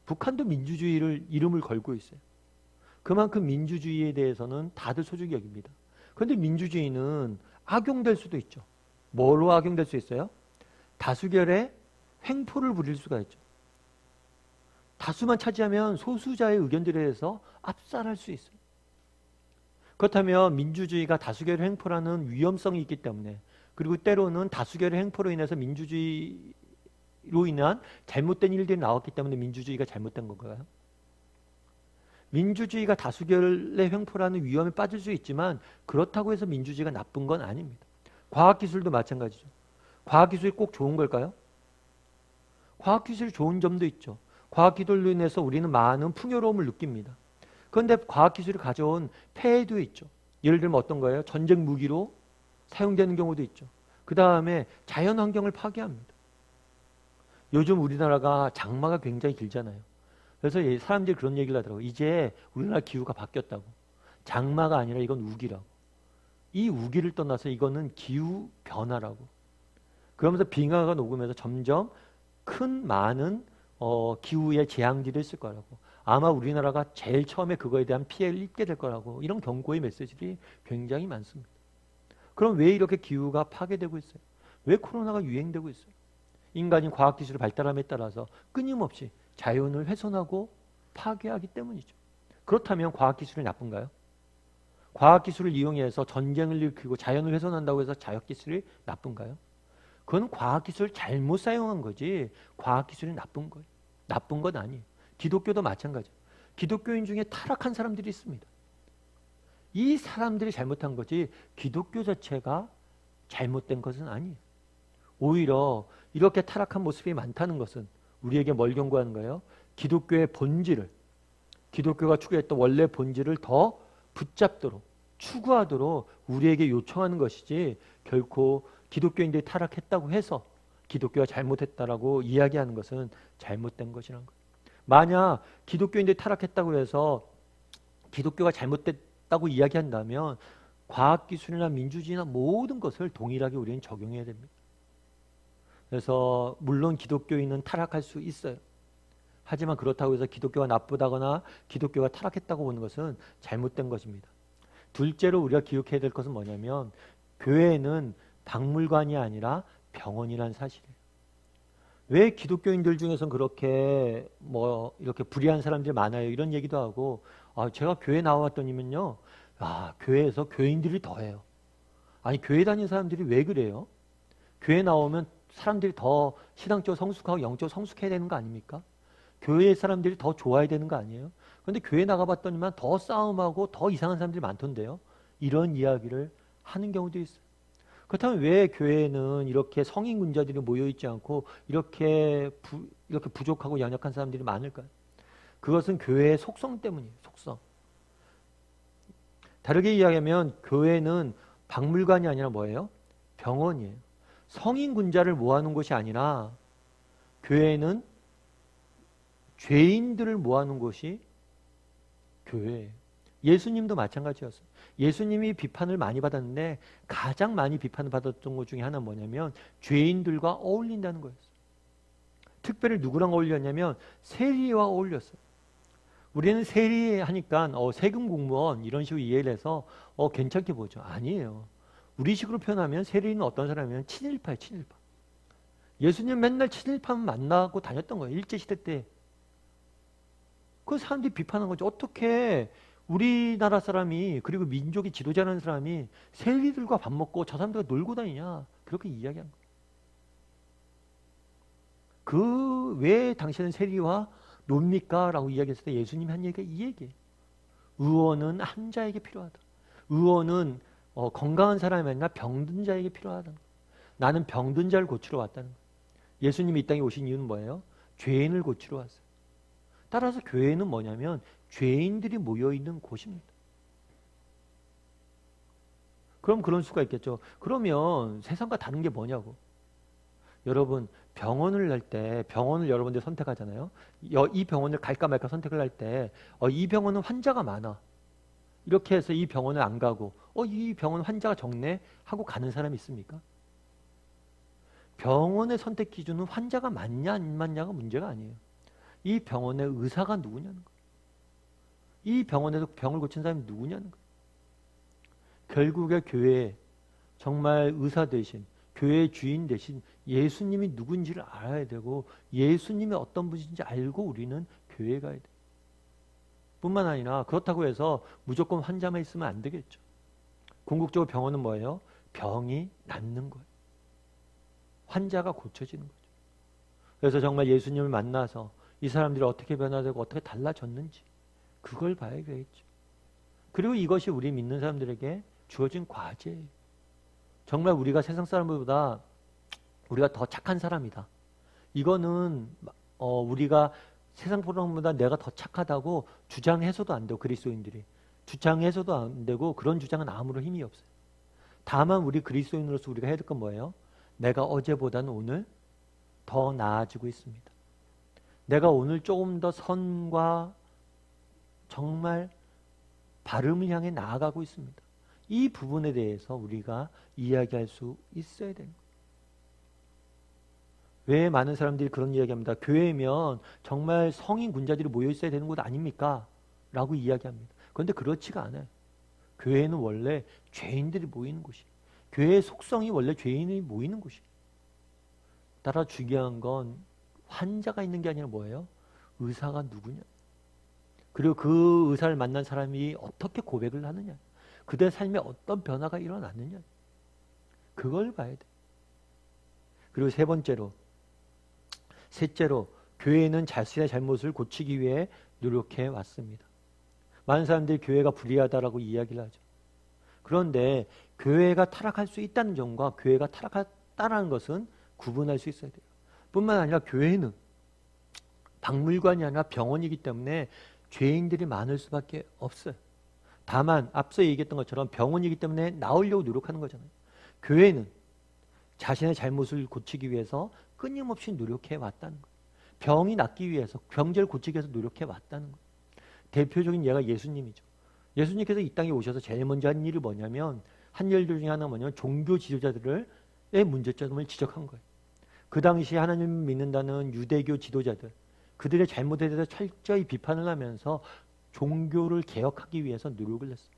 북한도 민주주의를 이름을 걸고 있어요. 그만큼 민주주의에 대해서는 다들 소중히 여깁니다. 그런데 민주주의는 악용될 수도 있죠. 뭐로 악용될 수 있어요? 다수결의 횡포를 부릴 수가 있죠. 다수만 차지하면 소수자의 의견들에 대해서 압살할 수 있어요. 그렇다면 민주주의가 다수결의 횡포라는 위험성이 있기 때문에 그리고 때로는 다수결의 횡포로 인해서 민주주의로 인한 잘못된 일들이 나왔기 때문에 민주주의가 잘못된 건가요? 민주주의가 다수결의 횡포라는 위험에 빠질 수 있지만 그렇다고 해서 민주주의가 나쁜 건 아닙니다. 과학기술도 마찬가지죠. 과학기술이 꼭 좋은 걸까요? 과학기술이 좋은 점도 있죠. 과학기술로 인해서 우리는 많은 풍요로움을 느낍니다. 그런데 과학기술이 가져온 폐해도 있죠. 예를 들면 어떤 거예요? 전쟁 무기로 사용되는 경우도 있죠. 그 다음에 자연환경을 파괴합니다. 요즘 우리나라가 장마가 굉장히 길잖아요. 그래서 사람들이 그런 얘기를 하더라고요. 이제 우리나라 기후가 바뀌었다고. 장마가 아니라 이건 우기라고. 이 우기를 떠나서 이거는 기후 변화라고. 그러면서 빙하가 녹으면서 점점 많은 기후의 재앙들이 있을 거라고. 아마 우리나라가 제일 처음에 그거에 대한 피해를 입게 될 거라고. 이런 경고의 메시지들이 굉장히 많습니다. 그럼 왜 이렇게 기후가 파괴되고 있어요? 왜 코로나가 유행되고 있어요? 인간이 과학기술을 발달함에 따라서 끊임없이 자연을 훼손하고 파괴하기 때문이죠. 그렇다면 과학기술이 나쁜가요? 과학기술을 이용해서 전쟁을 일으키고 자연을 훼손한다고 해서 과학기술이 나쁜가요? 그건 과학기술을 잘못 사용한 거지 과학기술이 나쁜 거예요. 나쁜 건 아니에요. 기독교도 마찬가지예요. 기독교인 중에 타락한 사람들이 있습니다. 이 사람들이 잘못한 거지 기독교 자체가 잘못된 것은 아니에요. 오히려 이렇게 타락한 모습이 많다는 것은 우리에게 뭘 경고하는 거예요? 기독교의 본질을, 기독교가 추구했던 원래 본질을 더 붙잡도록, 추구하도록 우리에게 요청하는 것이지 결코 기독교인들이 타락했다고 해서 기독교가 잘못했다라고 이야기하는 것은 잘못된 것이라는 거예요. 만약 기독교인들이 타락했다고 해서 기독교가 잘못됐다고 이야기한다면 과학기술이나 민주주의나 모든 것을 동일하게 우리는 적용해야 됩니다. 그래서 물론 기독교인은 타락할 수 있어요. 하지만 그렇다고 해서 기독교가 나쁘다거나 기독교가 타락했다고 보는 것은 잘못된 것입니다. 둘째로 우리가 기억해야 될 것은 뭐냐면 교회는 박물관이 아니라 병원이라는 사실이에요. 왜 기독교인들 중에서는 그렇게 이렇게 불의한 사람들이 많아요? 이런 얘기도 하고 제가 교회 나와봤더니면요, 교회에서 교인들이 더해요. 아니 교회 다니는 사람들이 왜 그래요? 교회 나오면 사람들이 더 신앙적으로 성숙하고 영적으로 성숙해야 되는 거 아닙니까? 교회 사람들이 더 좋아야 되는 거 아니에요? 그런데 교회 나가봤더니만 더 싸움하고 더 이상한 사람들이 많던데요. 이런 이야기를 하는 경우도 있어요. 그렇다면 왜 교회는 이렇게 성인군자들이 모여있지 않고 이렇게 부족하고 연약한 사람들이 많을까요? 그것은 교회의 속성 때문이에요. 속성. 다르게 이야기하면 교회는 박물관이 아니라 뭐예요? 병원이에요. 성인군자를 모아놓은 곳이 아니라 교회는 죄인들을 모아놓은 곳이 교회예요. 예수님도 마찬가지였어요. 예수님이 비판을 많이 받았는데 가장 많이 비판을 받았던 것 중에 하나는 뭐냐면 죄인들과 어울린다는 거였어요. 특별히 누구랑 어울렸냐면 세리와 어울렸어요. 우리는 세리하니까 세금 공무원 이런 식으로 이해를 해서 괜찮게 보죠. 아니에요. 우리식으로 표현하면 세리는 어떤 사람이면 친일파예요. 친일파. 예수님 맨날 친일파만 만나고 다녔던 거예요. 일제시대 때. 그 사람들이 비판한 거죠. 어떻게 우리나라 사람이 그리고 민족이 지도자라는 사람이 세리들과 밥 먹고 저 사람들과 놀고 다니냐. 그렇게 이야기한 거예요. 왜 당신은 세리와 놉니까? 라고 이야기했을 때 예수님이 한 얘기가 이 얘기예요. 의원은 한 자에게 필요하다. 의원은 건강한 사람이 아니라 병든 자에게 필요하다. 나는 병든 자를 고치러 왔다는 거예요. 예수님이 이 땅에 오신 이유는 뭐예요? 죄인을 고치러 왔어요. 따라서 교회는 뭐냐면 죄인들이 모여있는 곳입니다. 그럼 그런 수가 있겠죠. 그러면 세상과 다른 게 뭐냐고. 여러분 병원을 갈 때 병원을 여러분들 선택하잖아요. 이 병원을 갈까 말까 선택을 할 때 이 병원은 환자가 많아. 이렇게 해서 이 병원을 안 가고 이 병원 환자가 적네 하고 가는 사람이 있습니까? 병원의 선택 기준은 환자가 많냐 안 많냐가 문제가 아니에요. 이 병원의 의사가 누구냐는 거예요. 이 병원에서 병을 고친 사람이 누구냐는 거예요. 결국에 교회에 정말 의사 대신 교회의 주인 대신 예수님이 누군지를 알아야 되고 예수님이 어떤 분인지 알고 우리는 교회에 가야 돼요. 뿐만 아니라 그렇다고 해서 무조건 환자만 있으면 안 되겠죠. 궁극적으로 병원은 뭐예요? 병이 낫는 거예요. 환자가 고쳐지는 거죠. 그래서 정말 예수님을 만나서 이 사람들이 어떻게 변화되고 어떻게 달라졌는지 그걸 봐야 되겠죠. 그리고 이것이 우리 믿는 사람들에게 주어진 과제예요. 정말 우리가 세상 사람들보다 우리가 더 착한 사람이다. 이거는 우리가 세상 사람보다 내가 더 착하다고 주장해서도 안 되고 그리스도인들이 주장해서도 안 되고 그런 주장은 아무런 힘이 없어요. 다만 우리 그리스도인으로서 우리가 해야 될 건 뭐예요? 내가 어제보다는 오늘 더 나아지고 있습니다. 내가 오늘 조금 더 선과 정말 바름을 향해 나아가고 있습니다. 이 부분에 대해서 우리가 이야기할 수 있어야 되는 거예요. 왜 많은 사람들이 그런 이야기합니다. 교회면 정말 성인 군자들이 모여 있어야 되는 곳 아닙니까? 라고 이야기합니다. 그런데 그렇지가 않아요. 교회는 원래 죄인들이 모이는 곳이에요. 교회의 속성이 원래 죄인이 모이는 곳이에요. 따라 중요한 건 환자가 있는 게 아니라 뭐예요? 의사가 누구냐? 그리고 그 의사를 만난 사람이 어떻게 고백을 하느냐? 그들의 삶에 어떤 변화가 일어났느냐? 그걸 봐야 돼. 그리고 셋째로 교회는 자신의 잘못을 고치기 위해 노력해 왔습니다. 많은 사람들이 교회가 불의하다라고 이야기를 하죠. 그런데 교회가 타락할 수 있다는 점과 교회가 타락했다는 것은 구분할 수 있어야 돼요. 뿐만 아니라 교회는 박물관이 아니라 병원이기 때문에 죄인들이 많을 수밖에 없어요. 다만 앞서 얘기했던 것처럼 병원이기 때문에 나오려고 노력하는 거잖아요. 교회는 자신의 잘못을 고치기 위해서 끊임없이 노력해 왔다는 거예요. 병이 낫기 위해서 병제를 고치기 위해서 노력해 왔다는 거예요. 대표적인 예가 예수님이죠. 예수님께서 이 땅에 오셔서 제일 먼저 한 일이 뭐냐면, 한 일 중에 하나 뭐냐면 종교 지도자들의 문제점을 지적한 거예요. 그 당시 하나님 믿는다는 유대교 지도자들, 그들의 잘못에 대해서 철저히 비판을 하면서 종교를 개혁하기 위해서 노력을 했어요.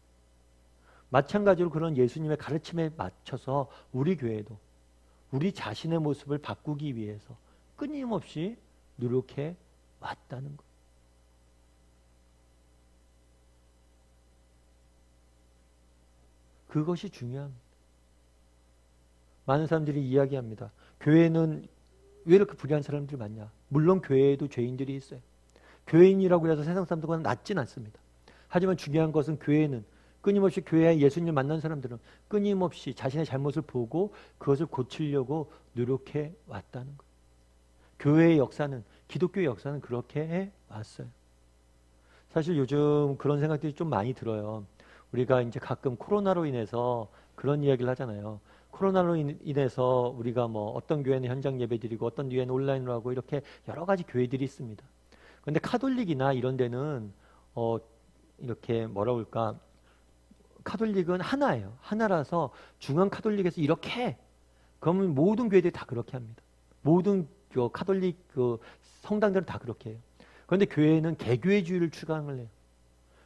마찬가지로 그런 예수님의 가르침에 맞춰서 우리 교회도 우리 자신의 모습을 바꾸기 위해서 끊임없이 노력해 왔다는 것. 그것이 중요합니다. 많은 사람들이 이야기합니다. 교회는 왜 이렇게 불의한 사람들이 많냐? 물론 교회에도 죄인들이 있어요. 교회인이라고 해서 세상 사람들과는 낫진 않습니다. 하지만 중요한 것은 교회는 끊임없이 교회에 예수님을 만난 사람들은 끊임없이 자신의 잘못을 보고 그것을 고치려고 노력해 왔다는 것. 교회의 역사는, 기독교의 역사는 그렇게 해 왔어요. 사실 요즘 그런 생각들이 좀 많이 들어요. 우리가 이제 가끔 코로나로 인해서 그런 이야기를 하잖아요. 코로나로 인해서 우리가 뭐 어떤 교회는 현장 예배 드리고 어떤 교회는 온라인으로 하고 이렇게 여러 가지 교회들이 있습니다. 그런데 카톨릭이나 이런 데는 이렇게 뭐라 그럴까, 카톨릭은 하나예요. 하나라서 중앙 카톨릭에서 이렇게 해. 그러면 모든 교회들이 다 그렇게 합니다. 모든 카톨릭 성당들은 다 그렇게 해요. 그런데 교회는 개교회주의를 추구를 해요.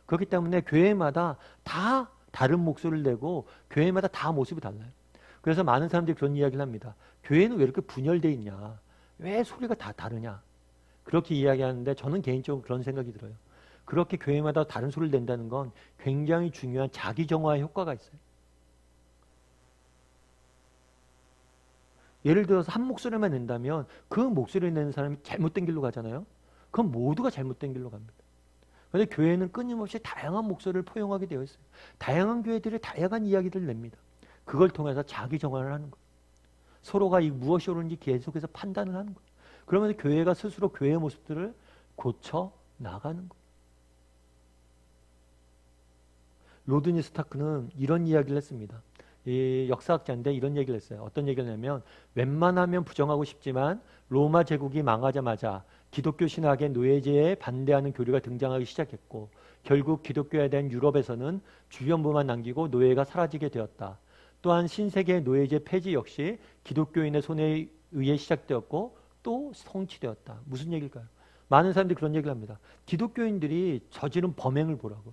그렇기 때문에 교회마다 다 다른 목소리를 내고 교회마다 다 모습이 달라요. 그래서 많은 사람들이 그런 이야기를 합니다. 교회는 왜 이렇게 분열되어 있냐? 왜 소리가 다 다르냐? 그렇게 이야기하는데 저는 개인적으로 그런 생각이 들어요. 그렇게 교회마다 다른 소리를 낸다는 건 굉장히 중요한 자기 정화의 효과가 있어요. 예를 들어서 한 목소리만 낸다면 그 목소리를 내는 사람이 잘못된 길로 가잖아요. 그럼 모두가 잘못된 길로 갑니다. 그런데 교회는 끊임없이 다양한 목소리를 포용하게 되어 있어요. 다양한 교회들이 다양한 이야기를 냅니다. 그걸 통해서 자기 정화를 하는 거예요. 서로가 이 무엇이 옳은지 계속해서 판단을 하는 거예요. 그러면서 교회가 스스로 교회의 모습들을 고쳐 나가는 거예요. 로드니 스타크는 이런 이야기를 했습니다. 이 역사학자인데 이런 얘기를 했어요. 어떤 얘기를 하냐면, 웬만하면 부정하고 싶지만 로마 제국이 망하자마자 기독교 신학의 노예제에 반대하는 교류가 등장하기 시작했고, 결국 기독교에 대한 유럽에서는 주변부만 남기고 노예가 사라지게 되었다. 또한 신세계의 노예제 폐지 역시 기독교인의 손에 의해 시작되었고 또 성취되었다. 무슨 얘기일까요? 많은 사람들이 그런 얘기를 합니다. 기독교인들이 저지른 범행을 보라고.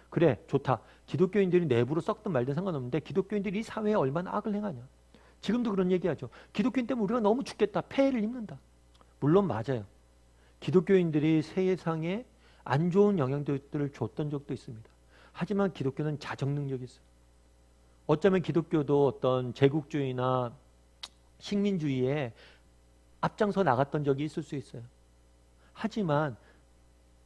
그래, 좋다. 기독교인들이 내부로 썩든 말든 상관없는데 기독교인들이 이 사회에 얼마나 악을 행하냐. 지금도 그런 얘기하죠. 기독교인 때문에 우리가 너무 죽겠다. 폐해를 입는다. 물론 맞아요. 기독교인들이 세상에 안 좋은 영향들을 줬던 적도 있습니다. 하지만 기독교는 자정 능력이 있어요. 어쩌면 기독교도 어떤 제국주의나 식민주의에 앞장서 나갔던 적이 있을 수 있어요. 하지만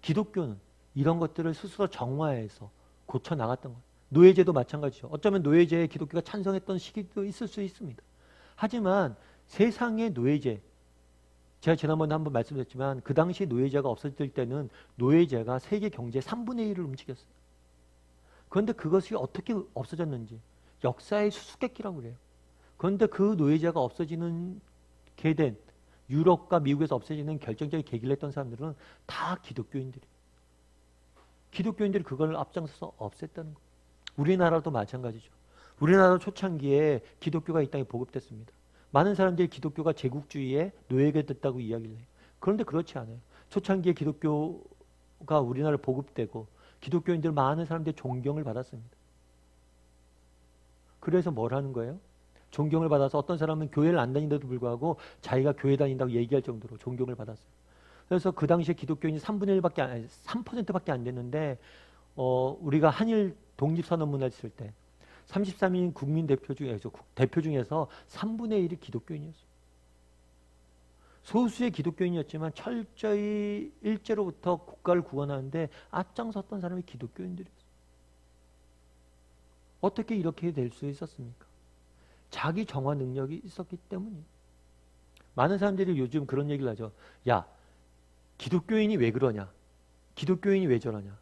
기독교는 이런 것들을 스스로 정화해서 고쳐 나갔던 거예요. 노예제도 마찬가지죠. 어쩌면 노예제에 기독교가 찬성했던 시기도 있을 수 있습니다. 하지만 세상의 노예제, 제가 지난번에 한번 말씀드렸지만 그 당시 노예제가 없어질 때는 노예제가 세계 경제의 3분의 1을 움직였어요. 그런데 그것이 어떻게 없어졌는지 역사의 수수께끼라고 그래요. 그런데 그 노예제가 없어지는 게 된 유럽과 미국에서 없어지는 결정적인 계기를 했던 사람들은 다 기독교인들이에요. 기독교인들이 그걸 앞장서서 없앴다는 거예요. 우리나라도 마찬가지죠. 우리나라 초창기에 기독교가 이 땅에 보급됐습니다. 많은 사람들이 기독교가 제국주의에 노예가 됐다고 이야기를 해요. 그런데 그렇지 않아요. 초창기에 기독교가 우리나라에 보급되고 기독교인들 많은 사람들이 존경을 받았습니다. 그래서 뭘 하는 거예요? 존경을 받아서 어떤 사람은 교회를 안 다닌데도 불구하고 자기가 교회 다닌다고 얘기할 정도로 존경을 받았어요. 그래서 그 당시에 기독교인이 3%밖에 안 됐는데 우리가 한일 독립선언문을 했을 때 33인 국민 대표 중에서 3분의 1이 기독교인이었어요. 소수의 기독교인이었지만 철저히 일제로부터 국가를 구원하는데 앞장섰던 사람이 기독교인들이었어요. 어떻게 이렇게 될 수 있었습니까? 자기 정화 능력이 있었기 때문이에요. 많은 사람들이 요즘 그런 얘기를 하죠. 야, 기독교인이 왜 그러냐? 기독교인이 왜 저러냐?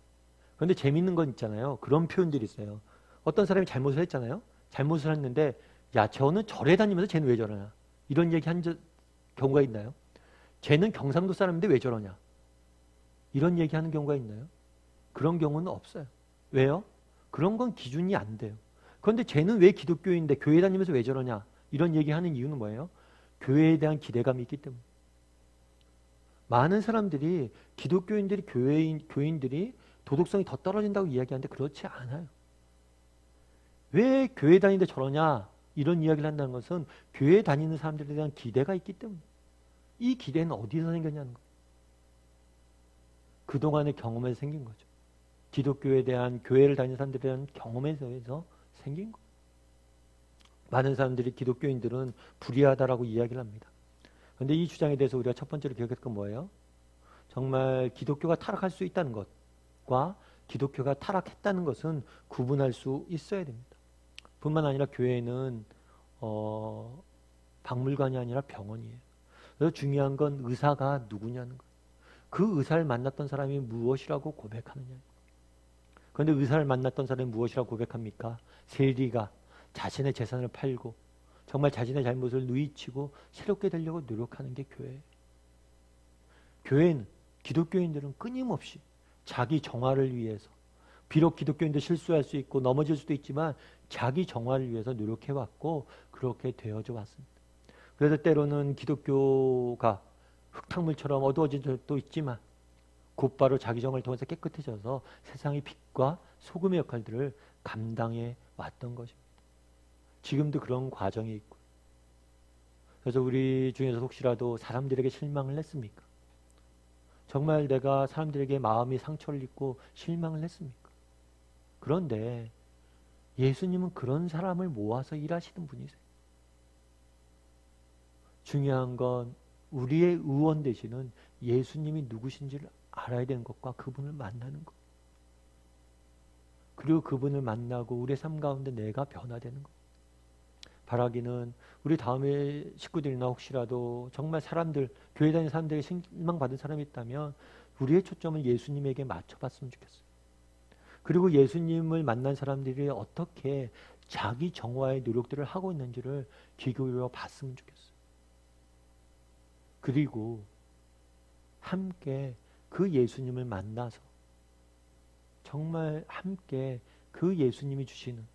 그런데 재밌는 건 있잖아요. 그런 표현들이 있어요. 어떤 사람이 잘못을 했잖아요. 잘못을 했는데 야, 저는 절에 다니면서 쟤는 왜 저러냐? 이런 얘기 한 경우가 있나요? 쟤는 경상도 사람인데 왜 저러냐? 이런 얘기하는 경우가 있나요? 그런 경우는 없어요. 왜요? 그런 건 기준이 안 돼요. 그런데 쟤는 왜 기독교인인데 교회 다니면서 왜 저러냐? 이런 얘기하는 이유는 뭐예요? 교회에 대한 기대감이 있기 때문에. 많은 사람들이 기독교인들이 교인들이 도덕성이 더 떨어진다고 이야기하는데 그렇지 않아요. 왜 교회 다니는데 저러냐? 이런 이야기를 한다는 것은 교회 다니는 사람들에 대한 기대가 있기 때문에. 이 기대는 어디서 생겼냐는 거예요. 그동안의 경험에서 생긴 거죠. 기독교에 대한 교회를 다니는 사람들에 대한 경험에서 생긴 거예요. 많은 사람들이 기독교인들은 불의하다라고 이야기를 합니다. 그런데 이 주장에 대해서 우리가 첫 번째로 기억할 건 뭐예요? 정말 기독교가 타락할 수 있다는 것과 기독교가 타락했다는 것은 구분할 수 있어야 됩니다. 뿐만 아니라 교회는 박물관이 아니라 병원이에요. 그래서 중요한 건 의사가 누구냐는 거예요. 그 의사를 만났던 사람이 무엇이라고 고백하느냐. 그런데 의사를 만났던 사람이 무엇이라고 고백합니까? 세리가 자신의 재산을 팔고 정말 자신의 잘못을 누이치고 새롭게 되려고 노력하는 게 교회예요. 교회는 기독교인들은 끊임없이 자기 정화를 위해서, 비록 기독교인들 실수할 수 있고 넘어질 수도 있지만 자기 정화를 위해서 노력해왔고 그렇게 되어져 왔습니다. 그래서 때로는 기독교가 흙탕물처럼 어두워진 적도 있지만 곧바로 자기 정화를 통해서 깨끗해져서 세상의 빛과 소금의 역할들을 감당해 왔던 것입니다. 지금도 그런 과정이 있고. 그래서 우리 중에서 혹시라도 사람들에게 실망을 했습니까? 정말 내가 사람들에게 마음이 상처를 입고 실망을 했습니까? 그런데 예수님은 그런 사람을 모아서 일하시는 분이세요. 중요한 건 우리의 의원 되시는 예수님이 누구신지를 알아야 되는 것과 그분을 만나는 것. 그리고 그분을 만나고 우리의 삶 가운데 내가 변화되는 것. 바라기는 우리 다음에 식구들이나 혹시라도 정말 사람들, 교회 다니는 사람들에게 실망받은 사람이 있다면 우리의 초점을 예수님에게 맞춰봤으면 좋겠어요. 그리고 예수님을 만난 사람들이 어떻게 자기 정화의 노력들을 하고 있는지를 귀 기울여 봤으면 좋겠어요. 그리고 함께 그 예수님을 만나서 정말 함께 그 예수님이 주시는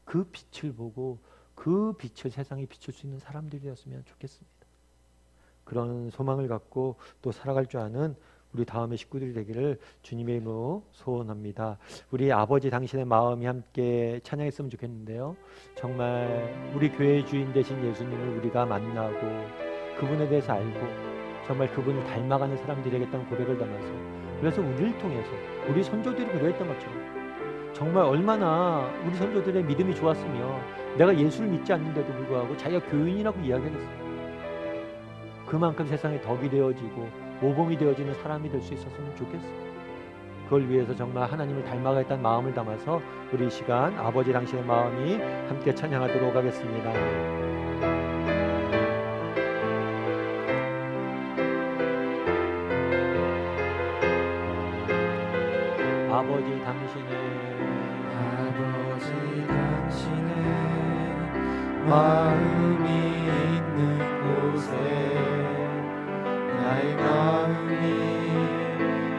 그 빛을 보고 그 빛을 세상에 비출 수 있는 사람들이 되었으면 좋겠습니다. 그런 소망을 갖고 또 살아갈 줄 아는 우리 다음의 식구들이 되기를 주님의 이름으로 소원합니다. 우리 아버지 당신의 마음이 함께 찬양했으면 좋겠는데요. 정말 우리 교회의 주인 되신 예수님을 우리가 만나고 그분에 대해서 알고 정말 그분을 닮아가는 사람들이 되겠다는 고백을 담아서, 그래서 우리를 통해서 우리 선조들이 그러했던 것처럼 정말 얼마나 우리 선조들의 믿음이 좋았으며 내가 예수를 믿지 않는데도 불구하고 자기가 교인이라고 이야기하겠어요. 그만큼 세상에 덕이 되어지고 모범이 되어지는 사람이 될 수 있었으면 좋겠어요. 그걸 위해서 정말 하나님을 닮아가겠다는 마음을 담아서 우리 이 시간 아버지 당신의 마음이 함께 찬양하도록 하겠습니다. 아버지 당신의 마음이 있는 곳에 나의 마음이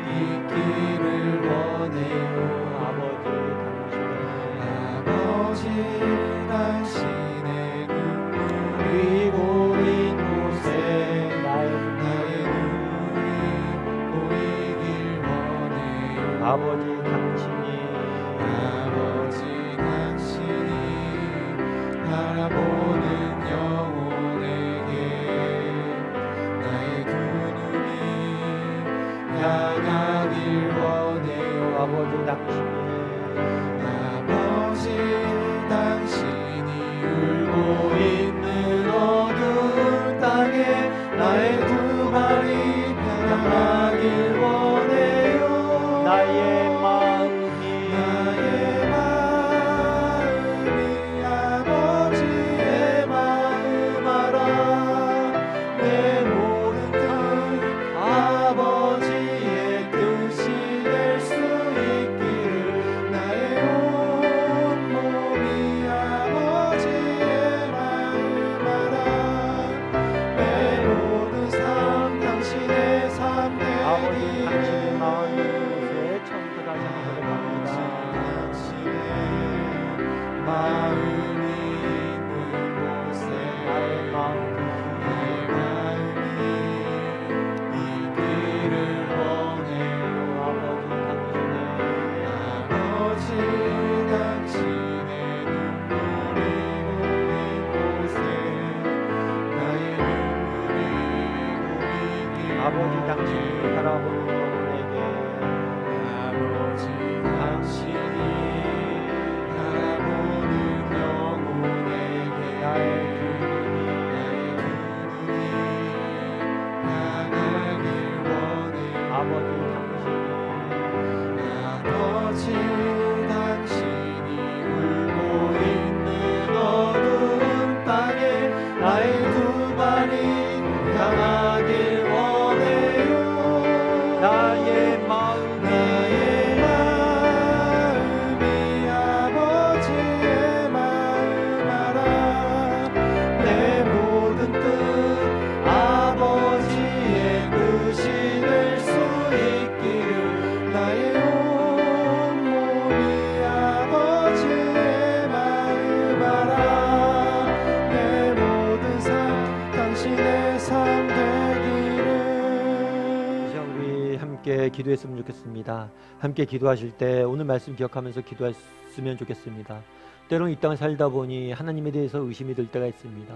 있기를 원해요. 아버지 당신의 눈물이 보인 곳에 나의 눈물이 보이길 원해요. 아버지 당신이 바라보는 영혼에게 나의 두 눈이 향하길 원해요. 아버지 당신이 마음이 있는 곳에 나의 마음이 있기를 원해요. 아버지 당신의 눈물이 고인 곳에 나의 눈물이 고이길 아버지 당신이 바라보는 영혼에게 아버지 당신이 바라보는 영혼에게 나의 두 눈이 향하길 원해요. 아버지 당신이 울고 있는 어두운 땅에 나의 두 발이 향하길 원해요. 나의 마음이 아버지의 마음 알아. 내 모든 뜻 아버지의 뜻이 될 수 있기를 나의 온몸이 아버지의 마음 알아. 내 모든 삶 당신의 삶 되기를. 이제 우리 함께 기도했으면 좋겠습니다. 함께 기도하실 때 오늘 말씀 기억하면서 기도했으면 좋겠습니다. 때로는 이 땅을 살다 보니 하나님에 대해서 의심이 들 때가 있습니다.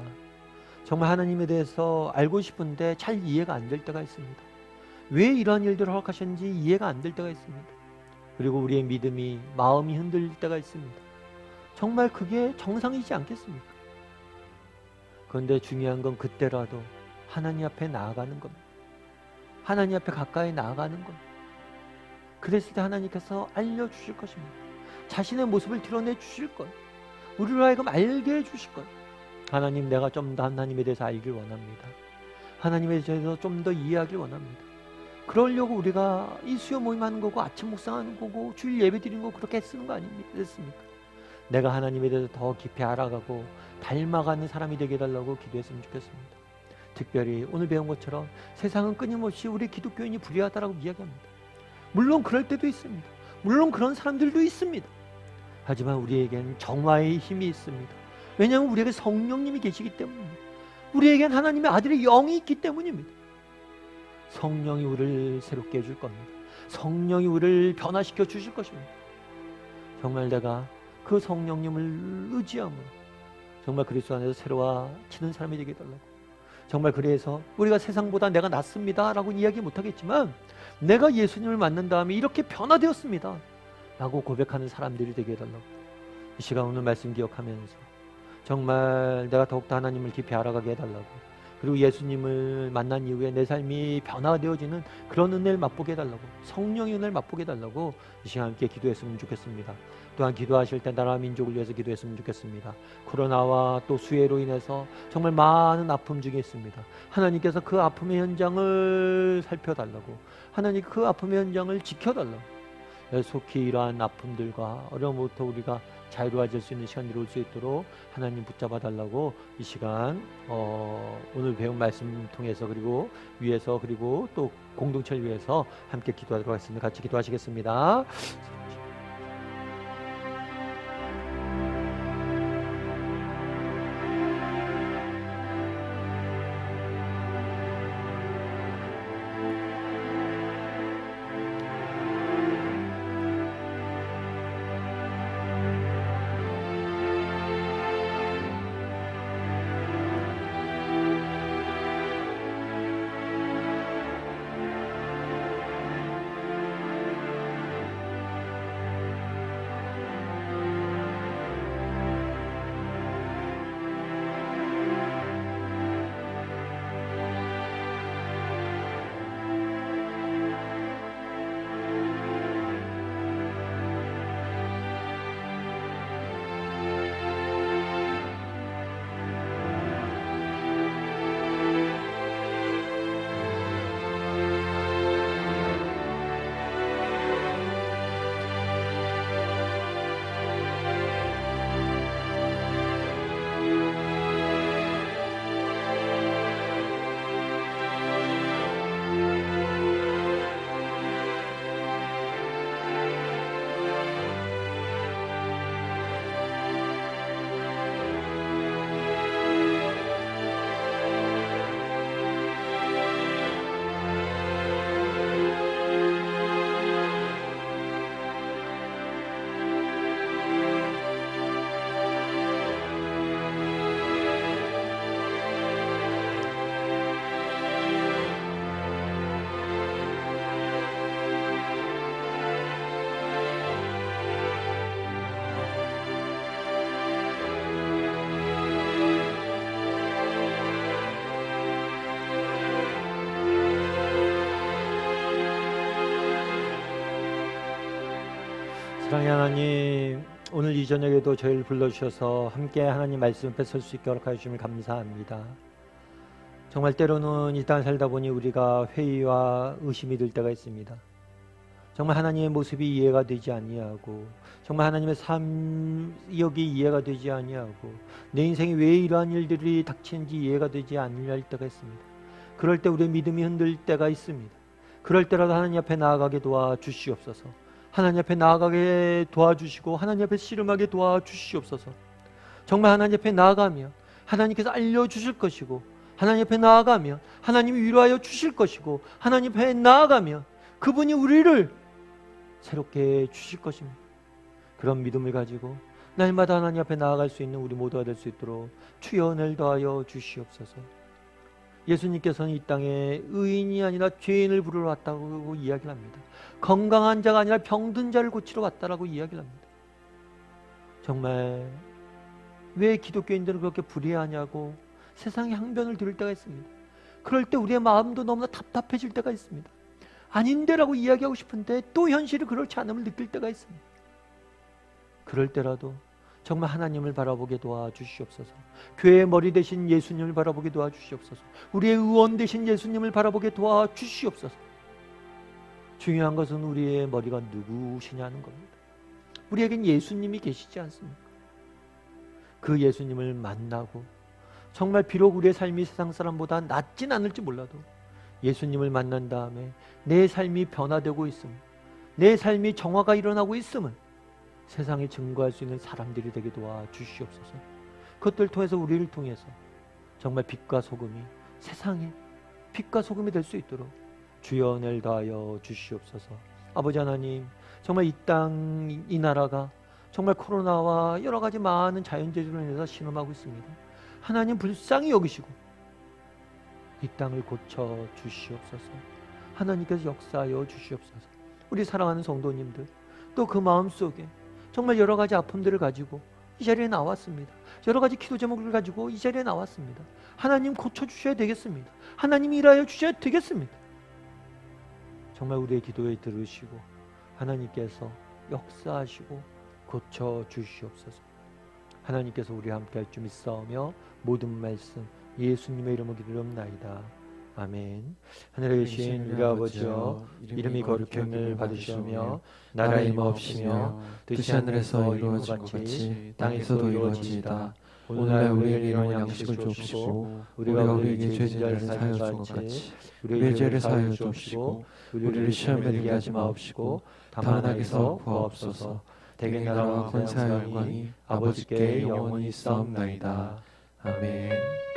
정말 하나님에 대해서 알고 싶은데 잘 이해가 안 될 때가 있습니다. 왜 이러한 일들을 허락하셨는지 이해가 안 될 때가 있습니다. 그리고 우리의 믿음이, 마음이 흔들릴 때가 있습니다. 정말 그게 정상이지 않겠습니까? 그런데 중요한 건 그때라도 하나님 앞에 나아가는 겁니다. 하나님 앞에 가까이 나아가는 겁니다. 그랬을 때 하나님께서 알려주실 것입니다. 자신의 모습을 드러내 주실 거예요. 우리로 하여금 알게 해주실 거예요. 하나님, 내가 좀 더 하나님에 대해서 알길 원합니다. 하나님에 대해서 좀 더 이해하길 원합니다. 그러려고 우리가 이 수요 모임하는 거고 아침 묵상하는 거고 주일 예배 드리는 거 그렇게 쓰는 거 아니겠습니까? 내가 하나님에 대해서 더 깊이 알아가고 닮아가는 사람이 되게 해달라고 기도했으면 좋겠습니다. 특별히 오늘 배운 것처럼 세상은 끊임없이 우리 기독교인이 불의하다라고 이야기합니다. 물론 그럴 때도 있습니다. 물론 그런 사람들도 있습니다. 하지만 우리에겐 정화의 힘이 있습니다. 왜냐하면 우리에게 성령님이 계시기 때문입니다. 우리에겐 하나님의 아들의 영이 있기 때문입니다. 성령이 우리를 새롭게 해줄 겁니다. 성령이 우리를 변화시켜 주실 것입니다. 정말 내가 그 성령님을 의지함으로 정말 그리스도 안에서 새로워지는 사람이 되게 해달라고. 정말 그래서 우리가 세상보다 내가 낫습니다 라고 이야기 못하겠지만 내가 예수님을 만난 다음에 이렇게 변화되었습니다 라고 고백하는 사람들이 되게 해달라고. 이 시간 오늘 말씀 기억하면서 정말 내가 더욱더 하나님을 깊이 알아가게 해달라고, 그리고 예수님을 만난 이후에 내 삶이 변화되어지는 그런 은혜를 맛보게 해달라고, 성령의 은혜를 맛보게 해달라고 이 시간 함께 기도했으면 좋겠습니다. 또한 기도하실 때 나라 민족을 위해서 기도했으면 좋겠습니다. 코로나와 또 수해로 인해서 정말 많은 아픔 중에 있습니다. 하나님께서 그 아픔의 현장을 살펴달라고, 하나님 그 아픔의 현장을 지켜달라고, 속히 이러한 아픔들과 어려움부터 우리가 자유로워질 수 있는 시간이 올 수 있도록 하나님 붙잡아 달라고 이 시간 오늘 배운 말씀 통해서 그리고 위에서 그리고 또 공동체를 위해서 함께 기도하도록 하겠습니다. 같이 기도하시겠습니다. 사랑의 하나님, 오늘 이 저녁에도 저희를 불러주셔서 함께 하나님 말씀 앞에 설 수 있게 허락하여 주심을 감사합니다. 정말 때로는 이 땅을 살다 보니 우리가 회의와 의심이 들 때가 있습니다. 정말 하나님의 모습이 이해가 되지 아니하고, 정말 하나님의 사역이 이해가 되지 아니하고, 내 인생에 왜 이러한 일들이 닥치는지 이해가 되지 아니할 때가 있습니다. 그럴 때 우리의 믿음이 흔들 때가 있습니다. 그럴 때라도 하나님 앞에 나아가게 도와주시옵소서. 하나님 앞에 나아가게 도와주시고 하나님 앞에 씨름하게 도와주시옵소서. 정말 하나님 앞에 나아가면 하나님께서 알려주실 것이고, 하나님 앞에 나아가면 하나님이 위로하여 주실 것이고, 하나님 앞에 나아가면 그분이 우리를 새롭게 주실 것입니다. 그런 믿음을 가지고 날마다 하나님 앞에 나아갈 수 있는 우리 모두가 될 수 있도록 주여 은혜를 더하여 주시옵소서. 예수님께서는 이 땅에 의인이 아니라 죄인을 부르러 왔다고 이야기를 합니다. 건강한 자가 아니라 병든 자를 고치러 왔다라고 이야기를 합니다. 정말 왜 기독교인들은 그렇게 불의하냐고 세상에 항변을 들을 때가 있습니다. 그럴 때 우리의 마음도 너무나 답답해질 때가 있습니다. 아닌데라고 이야기하고 싶은데 또 현실이 그렇지 않음을 느낄 때가 있습니다. 그럴 때라도 정말 하나님을 바라보게 도와주시옵소서. 교회의 머리 되신 예수님을 바라보게 도와주시옵소서. 우리의 의원 되신 예수님을 바라보게 도와주시옵소서. 중요한 것은 우리의 머리가 누구시냐는 겁니다. 우리에겐 예수님이 계시지 않습니까? 그 예수님을 만나고 정말 비록 우리의 삶이 세상 사람보다 낫진 않을지 몰라도 예수님을 만난 다음에 내 삶이 변화되고 있음, 내 삶이 정화가 일어나고 있음을 세상에 증거할 수 있는 사람들이 되게 도와주시옵소서. 그것들을 통해서 우리를 통해서 정말 빛과 소금이 세상에 빛과 소금이 될 수 있도록 주여 은혜를 다하여 주시옵소서. 아버지 하나님, 정말 이 땅, 이 나라가 정말 코로나와 여러 가지 많은 자연재해로 인해서 신음하고 있습니다. 하나님 불쌍히 여기시고 이 땅을 고쳐 주시옵소서. 하나님께서 역사하여 주시옵소서. 우리 사랑하는 성도님들, 또 그 마음속에 정말 여러 가지 아픔들을 가지고 이 자리에 나왔습니다. 여러 가지 기도 제목을 가지고 이 자리에 나왔습니다. 하나님 고쳐주셔야 되겠습니다. 하나님 일하여 주셔야 되겠습니다. 정말 우리의 기도에 들으시고 하나님께서 역사하시고 고쳐주시옵소서. 하나님께서 우리와 함께할 줄 믿사오며 모든 말씀 예수님의 이름으로 기도합나이다. 아멘. 하늘에 계신 우리 아버지여, 이름이 거룩히 여김을 받으시오며 나라의 임하옵시며 뜻이 하늘에서 이루어진 것 같이 땅에서도 이루어지이다. 오늘날 우리에게 일용할 양식을 주옵시고 우리가 우리에게 죄진자를 사하여 준 것 같이 우리의 죄를 사하여 주옵시고 우리를 시험에 들게 하지 마옵시고 다만 악에서 구하옵소서. 대개 나라와 권세와 영광이 아버지께 영원히 있사옵나이다. 아멘.